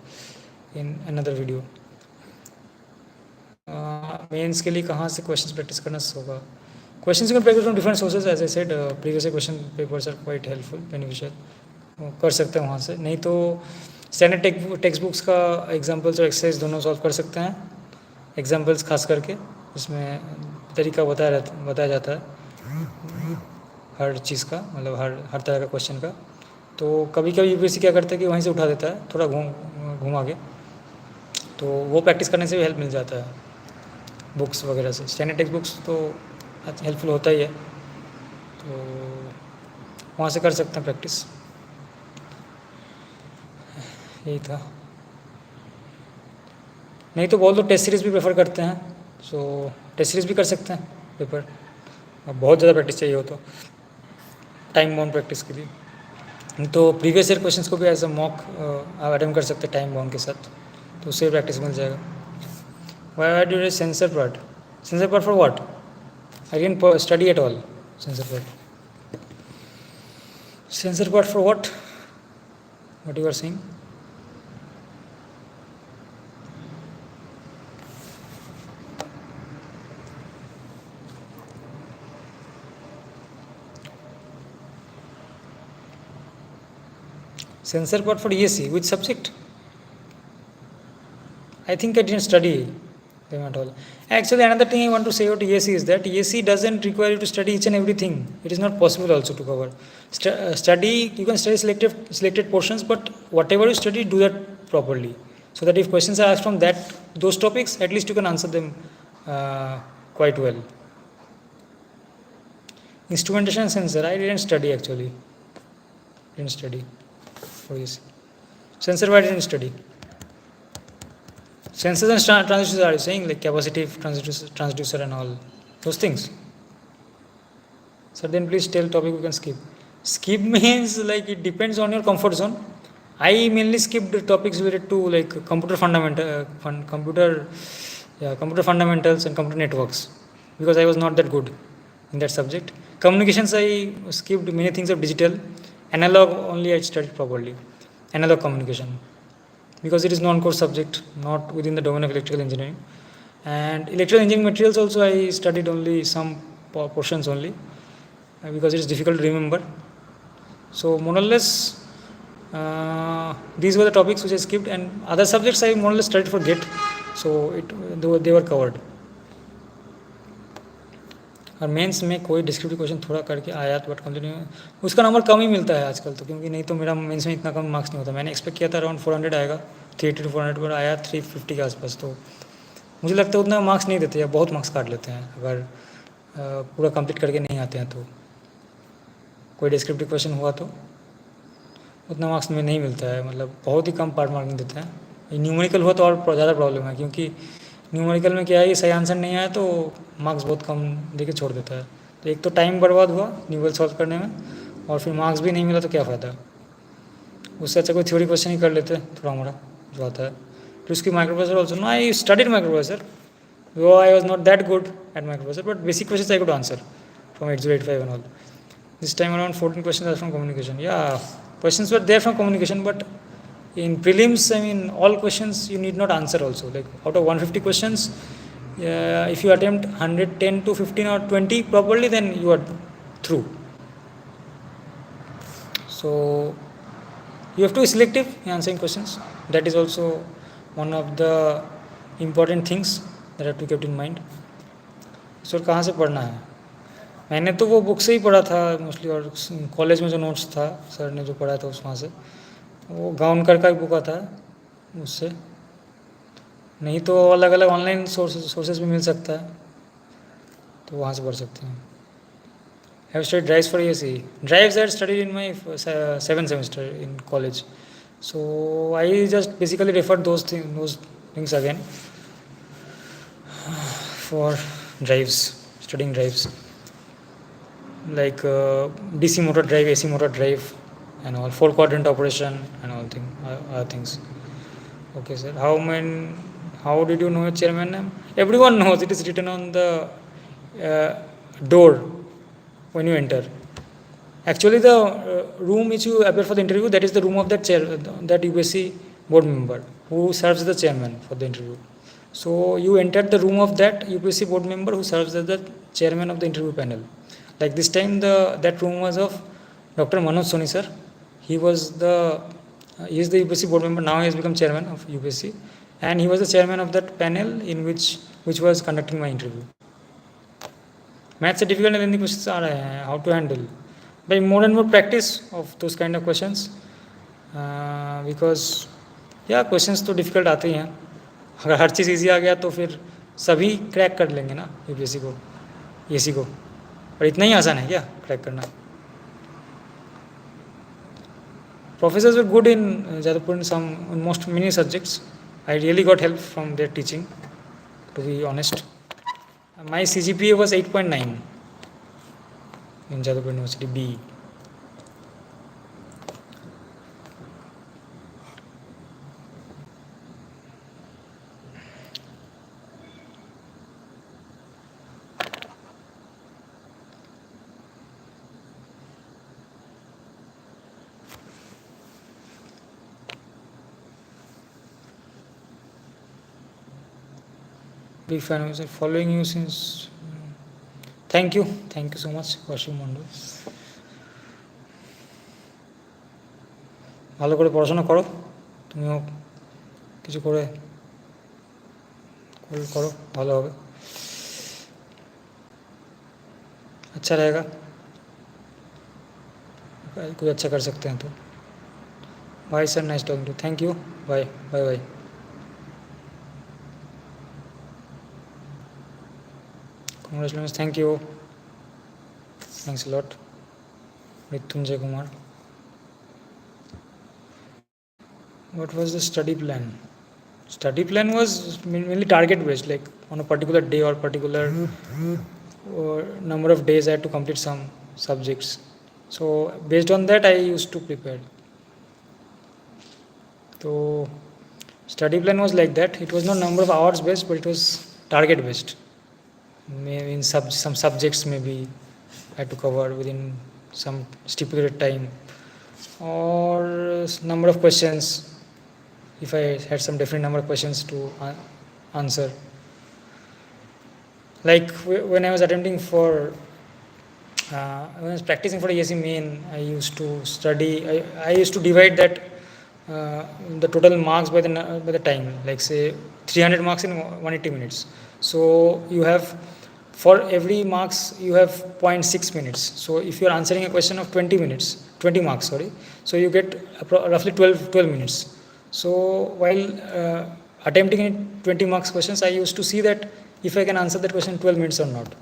in another video. Mains के लिए कहाँ से क्वेश्चंस प्रैक्टिस करना होगा? Questions you can practise from different sources. As I said, previous question papers are quite helpful, beneficial. कर सकते हैं वहाँ से. नहीं तो स्टैंडर्ड टेक्स्ट बुक्स का एग्जाम्पल्स और एक्सरसाइज दोनों सॉल्व कर सकते हैं. एग्जाम्पल्स खास करके इसमें तरीका बताया जाता है हर चीज़ का, मतलब हर तरह का क्वेश्चन का. तो कभी कभी यूपीएससी क्या करता है कि वहीं से उठा देता है थोड़ा घुमा के, तो वो प्रैक्टिस करने से भी हेल्प मिल जाता है बुक्स वगैरह से. स्टैंडर्ड टेक्स्ट बुक्स तो हेल्पफुल होता ही है, तो वहाँ से कर सकते हैं प्रैक्टिस. यही था. नहीं तो बहुत लोग टेस्ट सीरीज़ भी प्रेफर करते हैं, सो टेस्ट सीरीज़ भी कर सकते हैं पेपर. अब बहुत ज़्यादा प्रैक्टिस चाहिए हो तो टाइम बाउंड प्रैक्टिस के लिए. तो प्रीवियस ईयर क्वेश्चंस को भी एज अ मॉक आप अटेम्प्ट कर सकते हैं टाइम बाउंड के साथ, तो उससे प्रैक्टिस मिल जाएगा. Why do censor part? Censor part for what? I didn't study at all censor part. Censor part for what? What you are saying? Censor part for ESE, which subject? I think I didn't study them at all. Actually, another thing I want to say about ESE is that ESE doesn't require you to study each and everything. It is not possible also to cover. You can study selected portions, but whatever you study, do that properly. So that if questions are asked from those topics, at least you can answer them quite well. Instrumentation and sensor, I didn't study actually. Didn't study. For ESE. Sensor, why didn't study? Sensors and transducers, are you saying, like capacitive transducer and all those things? Sir, then please tell topic we can skip. Skip means like it depends on your comfort zone. I mainly skipped topics related to like computer fundamentals and computer networks, because I was not that good in that subject. Communications, I skipped many things of digital. Analog only I studied properly. Analog communication, because it is non-core subject, not within the domain of electrical engineering. And electrical engineering materials also I studied only some portions only, because it is difficult to remember. So more or less these were the topics which I skipped, and other subjects I more or less studied for GATE, so they were covered. और mains में कोई descriptive question थोड़ा करके आया तो but continue उसका number कम ही मिलता है आजकल तो, क्योंकि नहीं तो मेरा मेंस में इतना कम मार्क्स नहीं होता. मैंने एक्सपेक्ट किया था अराउंड 400 आएगा, 380 to 400 पर आया 350 के आसपास. तो मुझे लगता है उतना मार्क्स नहीं देते या बहुत मार्क्स काट लेते हैं अगर पूरा कंप्लीट करके नहीं आते हैं. तो कोई डिस्क्रिप्टिव क्वेश्चन हुआ तो उतना मार्क्स में नहीं मिलता है, मतलब बहुत ही कम पार्ट मार्किंग देते हैं. न्यूमेरिकल हुआ तो और ज़्यादा प्रॉब्लम है, क्योंकि न्यूमेरिकल में क्या है, सही आंसर नहीं आया तो मार्क्स बहुत कम देके छोड़ देता है. तो एक तो टाइम बर्बाद हुआ न्यूमेरिकल सॉल्व करने में, और फिर मार्क्स भी नहीं मिला तो क्या फ़ायदा. उससे अच्छा कोई थ्योरी क्वेश्चन ही कर लेते थोड़ा मोड़ा जो आता है. फिर उसकी microprocessor also, no I studied microprocessor, वो I was not that good at microprocessor, but basic question I could answer from 8085 and all. This time around 14 questions are from communication. Yeah, questions were there from communication, but in prelims, I mean, all questions you need not answer also. Like out of 150 questions, if you attempt 110 to 15 or 20 properly, then you are through. So you have to be selective in answering questions. That is also one of the important things that have to be kept in mind. So कहाँ से पढ़ना है? मैंने तो वो book से ही पढ़ा था मोस्टली, और कॉलेज में जो नोट्स था सर ने जो पढ़ा था उस वहाँ से, वो गाउनकर का एक बुक आता है उससे. नहीं तो अलग अलग ऑनलाइन सोर्सेज भी मिल सकता है, तो वहाँ से पढ़ सकते हैं. Have studied drives for ESE. Drives I studied in my 7th semester in college. So I just basically referred those things again for drives, studying drives, like DC motor drive, AC motor drive, and all 4-quadrant operation and all other things. Okay, sir. How did you know your chairman name? Everyone knows. It is written on the door when you enter. Actually, the room which you appear for the interview, that is the room of that UPSC board member who serves the chairman for the interview. So you entered the room of that UPSC board member who serves as the chairman of the interview panel. Like this time, that room was of Dr. Manoj Soni sir. He is the UPSC board member. Now he has become chairman of UPSC, and he was the chairman of that panel in which was conducting my interview. Maths से difficult and the questions are how to handle. By more and more practice of those kind of questions, because questions तो difficult आते ही हैं. अगर हर चीज़ easy आ गया तो फिर सभी crack कर लेंगे ना यूपीएससी को, ईएससी को. और इतना ही आसान है क्या क्रैक करना? Professors were good in Jadavpur in many subjects. I really got help from their teaching, to be honest. My CGPA was 8.9 in Jadavpur University BE. Big fan of following you since. Thank you so much, Kaushik Mondo. ভালো করে পড়াশোনা করো, তুমিও কিছু করে করো, ভালো হবে, अच्छा रहेगा, कुछ अच्छा कर सकते हैं तो. Bye sir, nice talking to you. Thank you. Bye. Congratulations. Thank you. Thanks a lot. Mrityunjay Kumar. What was the study plan? Study plan was mainly target based, like on a particular day or particular number of days I had to complete some subjects. So based on that I used to prepare. So study plan was like that. It was not number of hours based, but it was target based. Maybe in some subjects maybe I had to cover within some stipulated time, or number of questions. If I had some different number of questions to answer. Like when I was attempting for, when I was practicing for ESE main, I used to study. I used to divide that the total marks by the time. Like say 300 marks in 180 minutes. So you have, for every marks you have 0.6 minutes. So if you are answering a question of 20 marks, so you get roughly 12 minutes. So while attempting in 20 marks questions, I used to see that if I can answer that question in 12 minutes or not.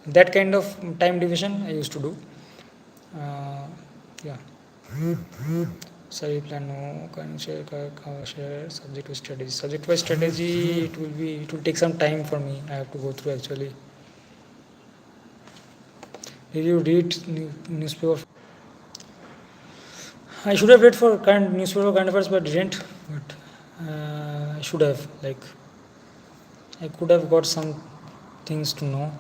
That kind of time division I used to do. Study plan, no, can share subject-wise strategy. Subject-wise strategy, it will take some time for me. I have to go through actually. Did you read newspaper? I should have read for current newspaper current affairs, but didn't. But I should have. Like, I could have got some things to know.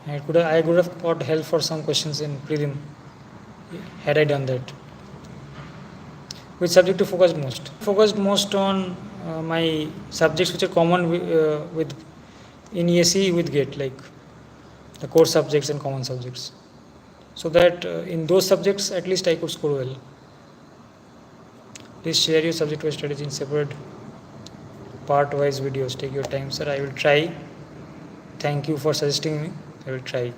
I could have got help for some questions in prelim had I done that. Which subject to focus most? Focused most on my subjects which are common with in ESE with GATE, like the core subjects and common subjects. So that in those subjects at least I could score well. Please share your subject-wise strategy in separate part-wise videos. Take your time, sir. I will try. Thank you for suggesting me. I will try.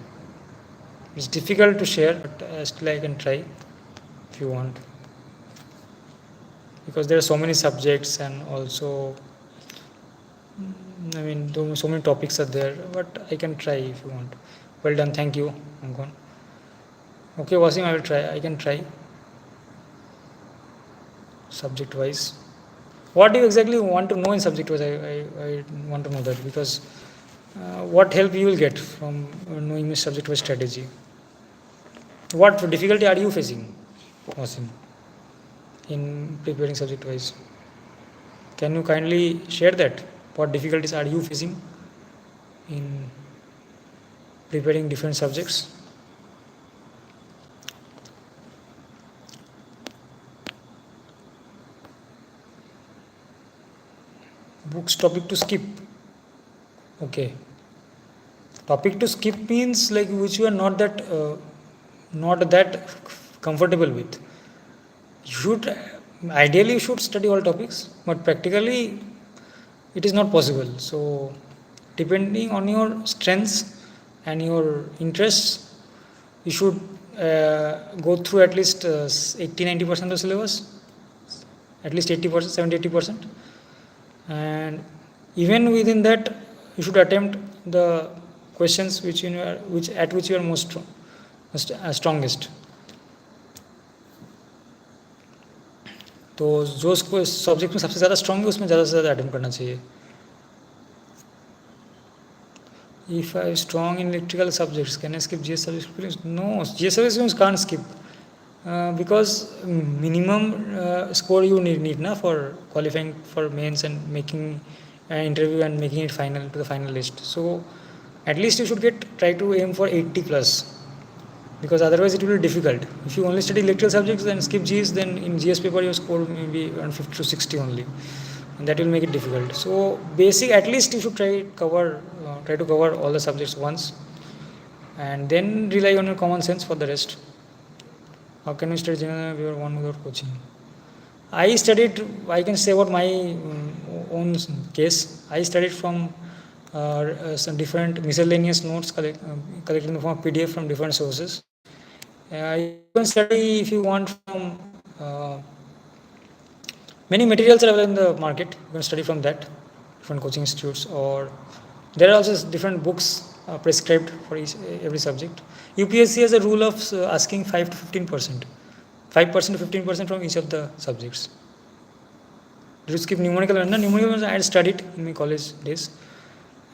It's difficult to share, but still I can try if you want. Because there are so many subjects and also, so many topics are there, but I can try if you want. Well done. Thank you. I'm gone. Okay, Wasim, I will try. I can try. Subject-wise. What do you exactly want to know in subject-wise? I want to know that, because what help you will get from knowing the subject-wise strategy? What difficulty are you facing, Wasim, in preparing subject-wise? Can you kindly share that? What difficulties are you facing in preparing different subjects? Books topic to skip. Okay. Topic to skip means like which you are not that comfortable with. You should ideally you should study all topics, but practically it is not possible. So depending on your strengths and your interests, you should go through at least 80-90% of syllabus, at least 80%, 70-80%, and even within that, you should attempt the questions which you are most strongest. तो जो subject में सबसे ज़्यादा strong है उसमें ज़्यादा से ज़्यादा अटेम्प्ट करना चाहिए. If I am strong in electrical subjects, can I skip GS subjects? No, GS subjects can't skip because minimum score you need na for qualifying for mains and making an interview and making it final to the final list. So at least you should try to aim for 80 plus, because otherwise it will be difficult. If you only study electrical subjects and skip GS, then in GS paper your score may be around 50 to 60 only, and that will make it difficult. So basic, at least you should try to cover all the subjects once, and then rely on your common sense for the rest. How can we study general paper one without coaching? I can say about my own case. I studied from some different miscellaneous notes collected in the form of PDF from different sources. You can study if you want from many materials are available in the market. You can study from that, different coaching institutes, or there are also different books prescribed for every subject. UPSC has a rule of asking 5 to 15%, 5% to 15% from each of the subjects. Did you skip numerical? No, numerical I had studied in my college days,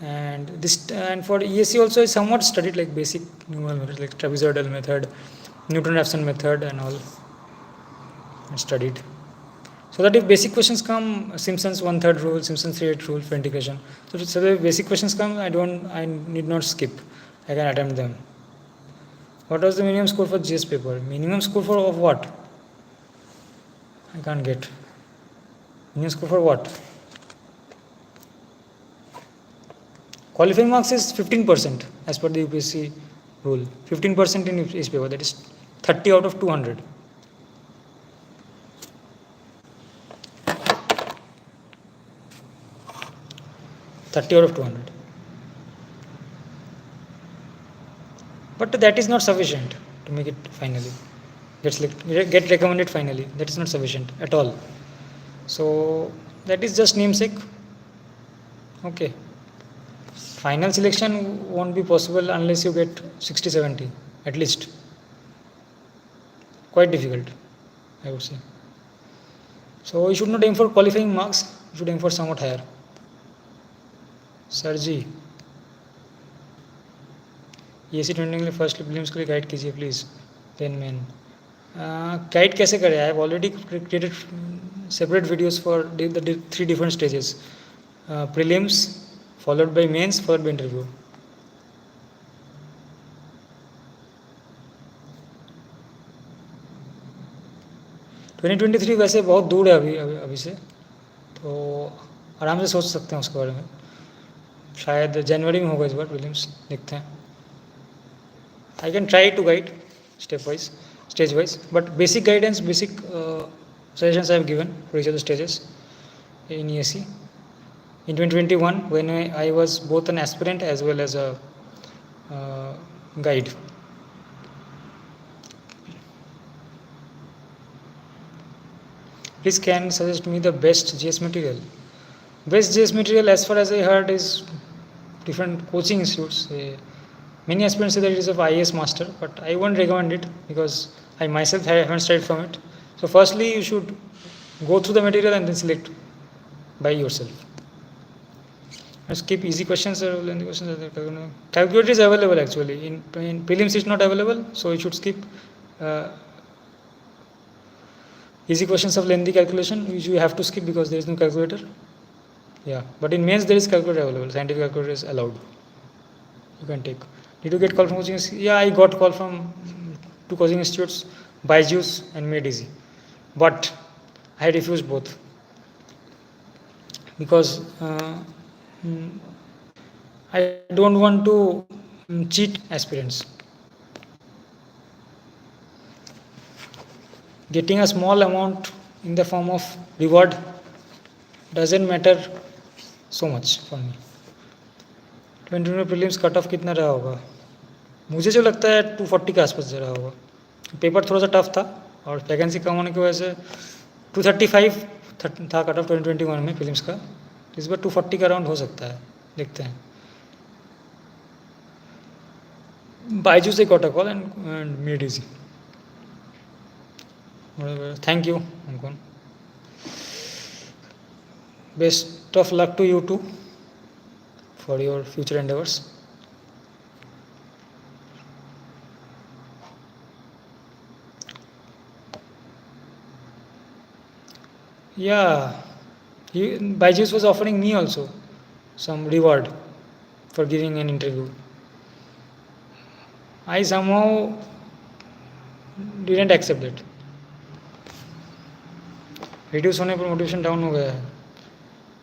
and for ESE also I somewhat studied like basic numerical methods like trapezoidal method, Newton-Raphson method, and all. I studied. So that if basic questions come, Simpson's 1/3 rule, Simpson's 3/8 rule for integration. So the basic questions come, I need not skip. I can attempt them. What was the minimum score for GS paper? Minimum score for of what? I can't get. Minimum score for what? Qualifying marks is 15% as per the UPSC rule. 15% in each paper, that is 30 out of 200. Out of 200. But that is not sufficient to make it finally. Get recommended finally. That is not sufficient at all. So that is just namesake. Okay. Final selection won't be possible unless you get 60-70 at least. Quite difficult, I would say. So you should not aim for qualifying marks. You should aim for somewhat higher. Sir ji ESE 20 के लिए first prelims के लिए guide कीजिए please. Then main guide कैसे करें? I have already created separate videos for the 3 different stages: prelims, followed by mains, followed by interview. Twenty 2023 वैसे बहुत दूर है अभी से, तो आराम से सोच सकते हैं उसके बारे में. शायद जनवरी में होगा इस बार प्रीलिम्स, देखते हैं. I can try to guide stage wise, but basic guidance, basic suggestions I have given for each of the stages in ESE. In 2021, when I was both an aspirant as well as a guide. Please can suggest me the best GS material. Best GS material, as far as I heard, is different coaching institutes. Many aspirants say that it is of IAS master, but I won't recommend it because I myself haven't studied from it. So firstly, you should go through the material and then select by yourself. Let's keep easy questions. Calculator is available actually. In prelims it's not available, so you should skip. Easy questions of lengthy calculation, which you have to skip because there is no calculator. Yeah, but in mains there is calculator available. Scientific calculator is allowed. You can take. Did you get call from coaching institute? Yeah, I got call from two coaching institutes, Byju's and Made Easy. But I refused both because I don't want to cheat aspirants. Getting a small amount in the form of reward doesn't matter so much for me. 20 में prelims cut off कितना रहा होगा? मुझे जो लगता है 240 के आसपास रहा होगा. पेपर थोड़ा सा टफ था और वैकेंसी कम होने की वजह से 235 था कट ऑफ 2021 में प्रीलिम्स का. इस बार 240 का राउंड हो सकता है, देखते हैं. Byju's they got a call and Made Easy. Thank you, Ankon. Best of luck to you too for your future endeavors. Yeah, Byju's was offering me also some reward for giving an interview. I somehow didn't accept it. Reduce होने पर motivation down हो गया है.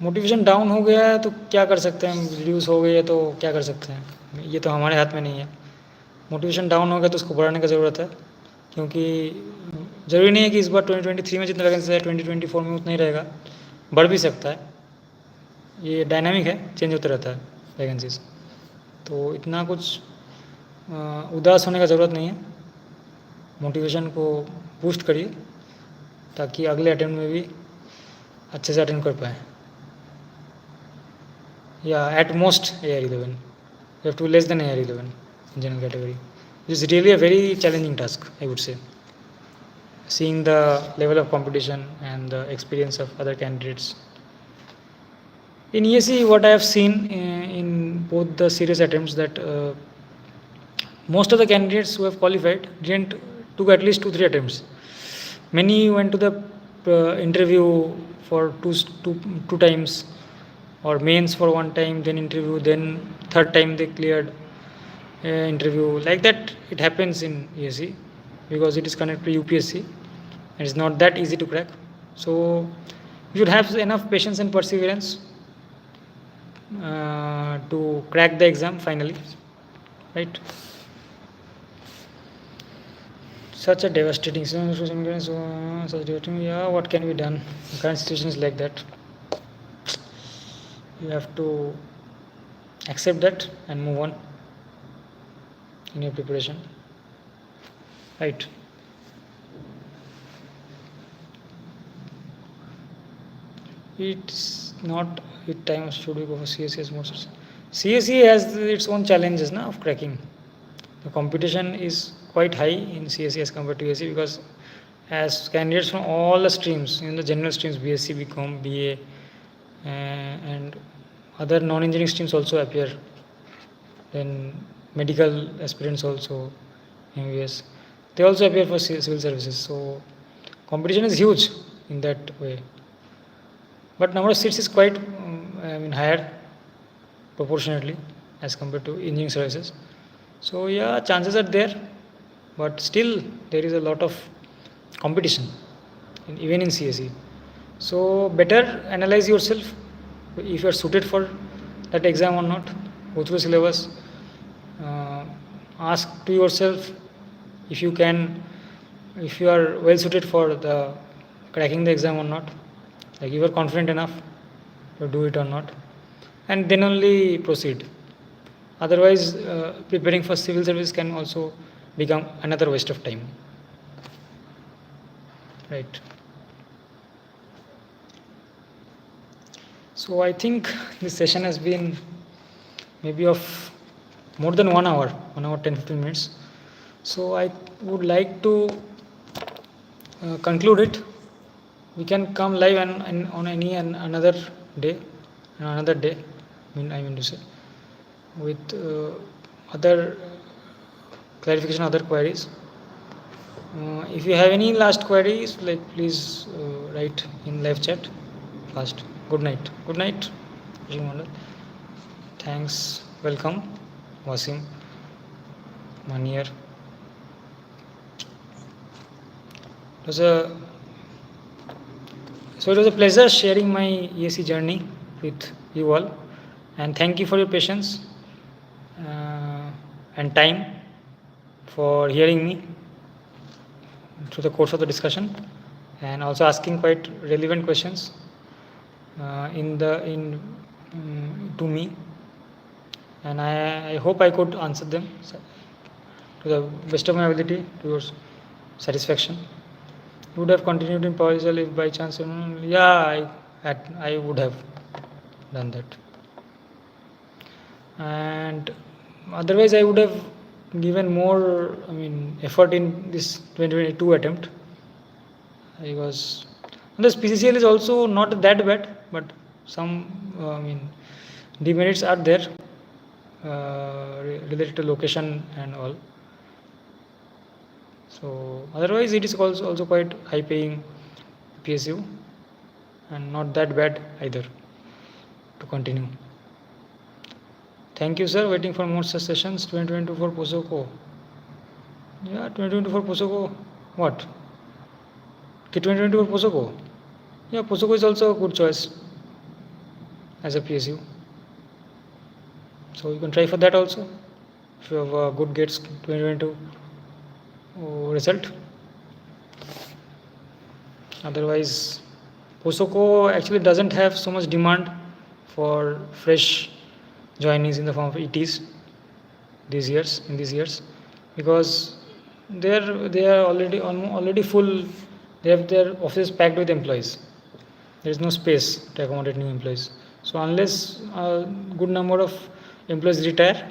Motivation down हो गया है तो क्या कर सकते हैं? रिड्यूस हो गई है तो क्या कर सकते हैं? ये तो हमारे हाथ में नहीं है. मोटिवेशन डाउन हो गया तो उसको बढ़ाने का ज़रूरत है, क्योंकि ज़रूरी नहीं है कि इस बार 2023 में जितना वैकेंसी है 2024 में उतना ही रहेगा, बढ़ भी सकता है. ये डायनामिक है, चेंज होता रहता है वैकेंसीज. तो इतना कुछ उदास होने का ज़रूरत नहीं है. मोटिवेशन को बूस्ट करिए ताकि अगले अटेम्प्ट में भी अच्छे से अटेंड कर पाए. या at most AR 11, you have to less than AR 11 in general category. It is really a very challenging task, I would say, seeing the level of competition and the experience of other candidates. In ESE, what I have seen in both the serious attempts that most of the candidates who have qualified didn't took at least 2-3 attempts. Many went to the interview for two times, or mains for one time, then interview, then third time they cleared interview. Like that it happens in ESE because it is connected to UPSC and it's not that easy to crack. So you should have enough patience and perseverance to crack the exam finally, right? Such a devastating yeah, what can be done? The current situation is like that. You have to accept that and move on in your preparation, right? It's not with time should we go for CSE as more. CSE has its own challenges now of cracking. The competition is quite high in CSE as compared to ESE because as candidates from all the streams, in the general streams, BSc, BCom, BA, and other non-engineering streams also appear. Then medical aspirants also, MBS, they also appear for civil services. So competition is huge in that way. But number of seats is quite higher proportionately as compared to engineering services. So yeah, chances are there, but still there is a lot of competition even in CSE. So better analyze yourself if you are suited for that exam or not. Go through syllabus. Ask to yourself if you are well suited for the cracking the exam or not. Like you are confident enough to do it or not, and then only proceed. Otherwise, preparing for civil service can also become another waste of time. Right. So I think this session has been maybe of more than 1 hour, 1 hour 10-15 minutes. So I would like to conclude it. We can come live and on another day, I mean to say, with other clarification, other queries. If you have any last queries, like please write in live chat fast. Good night. Good night. Mandal. Thanks. Welcome, Wasim, Manier. It was a pleasure sharing my ESE journey with you all, and thank you for your patience and time for hearing me through the course of the discussion, and also asking quite relevant questions to me, and I hope I could answer them to the best of my ability to your satisfaction. You would have continued in Polyzel if by chance, yeah, I would have done that. And otherwise, I would have given more, effort in this 2022 attempt. Because this PCCL is also not that bad, but some, demerits are there related to location and all. So otherwise, it is also quite high-paying PSU, and not that bad either to continue. Thank you, sir. Waiting for more such sessions. 2022 for POSOCO. Yeah, 2022 for POSOCO. What? 2022 for POSOCO. Yeah, POSOCO is also a good choice as a PSU. So you can try for that also if you have good GATE 2022 result. Otherwise, POSOCO actually doesn't have so much demand for fresh joinees in the form of ETs these years, because they are already full. They have their offices packed with employees. There is no space to accommodate new employees. So unless a good number of employees retire,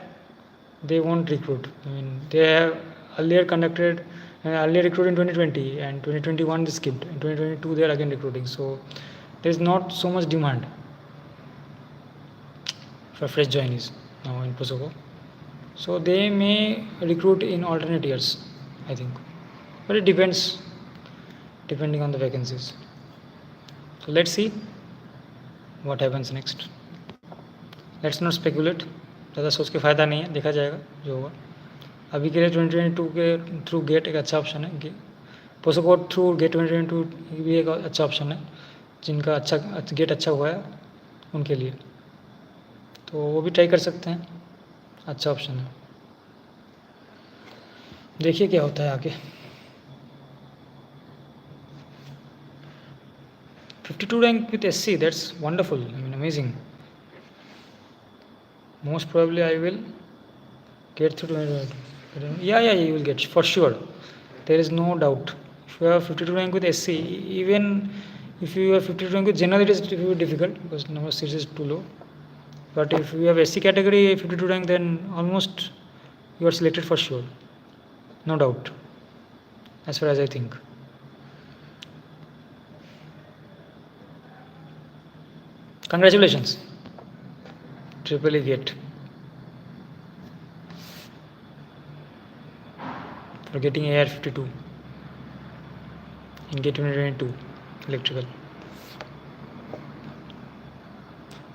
they won't recruit. They have earlier recruited in 2020, and 2021 they skipped. In 2022 they are again recruiting. So there is not so much demand for fresh joinees now in POSOCO. So they may recruit in alternate years, I think. But it depends, depending on the vacancies. So let's see what happens next. Let's not speculate. ज़्यादा सोच के फ़ायदा नहीं है, देखा जाएगा जो होगा. अभी के लिए 2022 के थ्रू गेट एक अच्छा ऑप्शन है. पोसोको थ्रू गेट 2022 भी एक अच्छा ऑप्शन है, जिनका गेट अच्छा हुआ है उनके लिए, तो वो भी ट्राई कर सकते हैं. अच्छा ऑप्शन है. देखिए क्या होता है आगे. 52 rank with SC, that's wonderful. Amazing. Most probably I will get through 2022. Yeah, you will get for sure. There is no doubt. If you have 52 rank with SC, even if you have 52 rank with general, it is difficult because number of seats is too low. But if you have SC category 52 rank, then almost you are selected for sure. No doubt. As far as I think. Congratulations. Triple E gate for getting AR 52 in gate 2022 electrical.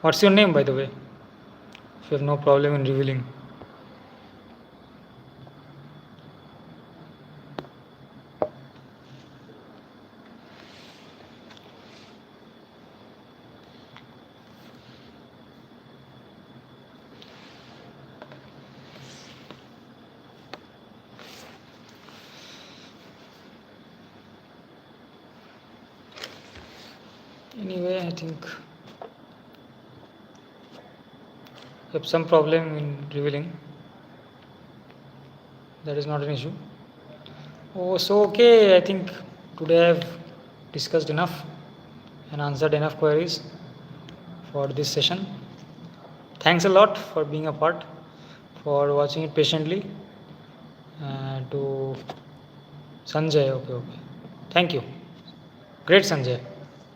What's your name, by the way? If you have no problem in revealing. Anyway, I think you have some problem in revealing. That is not an issue. So okay, I think today I have discussed enough and answered enough queries for this session. Thanks a lot for being a part, for watching it patiently. To Sanjay, okay. Thank you. Great, Sanjay.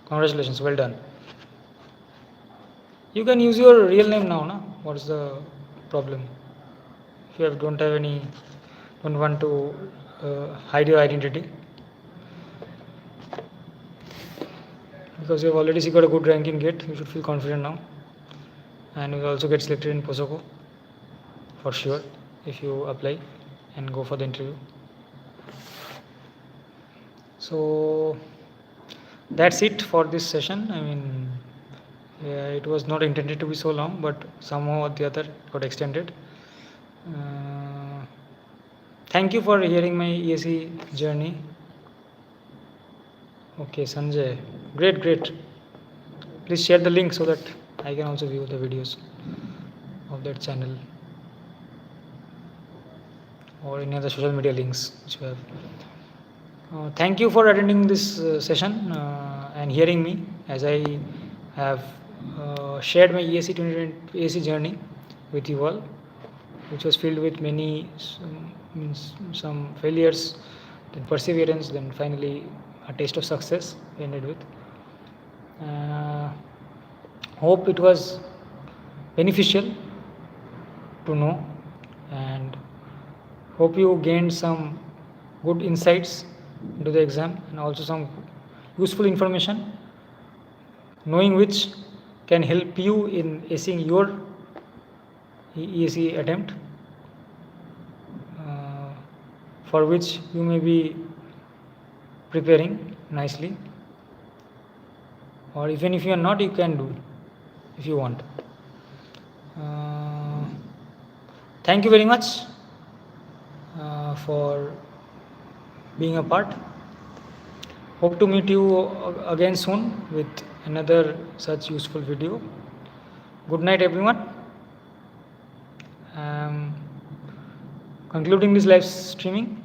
Congratulations, well done. You can use your real name now, na? What is the problem? If you don't want to hide your identity, because you have already secured a good rank in GATE. You should feel confident now, and you will also get selected in POSOCO for sure if you apply and go for the interview. So that's it for this session. I mean, it was not intended to be so long, but somehow or the other it got extended. Thank you for hearing my ESE journey. Okay, Sanjay, great. Please share the link so that I can also view the videos of that channel or any other social media links which you have. Thank you for attending this session and hearing me as I have shared my ESE 2020 ESE journey with you all, which was filled with many some failures, then perseverance, then finally a taste of success ended with. Hope it was beneficial to know, and hope you gained some good insights into the exam and also some useful information, knowing which can help you in acing your ESE attempt, for which you may be preparing nicely, or even if you are not, you can do if you want. Thank you very much for being a part. Hope to meet you again soon with another such useful video. Good night, everyone. Concluding this live streaming.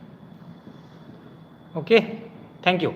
Okay, thank you.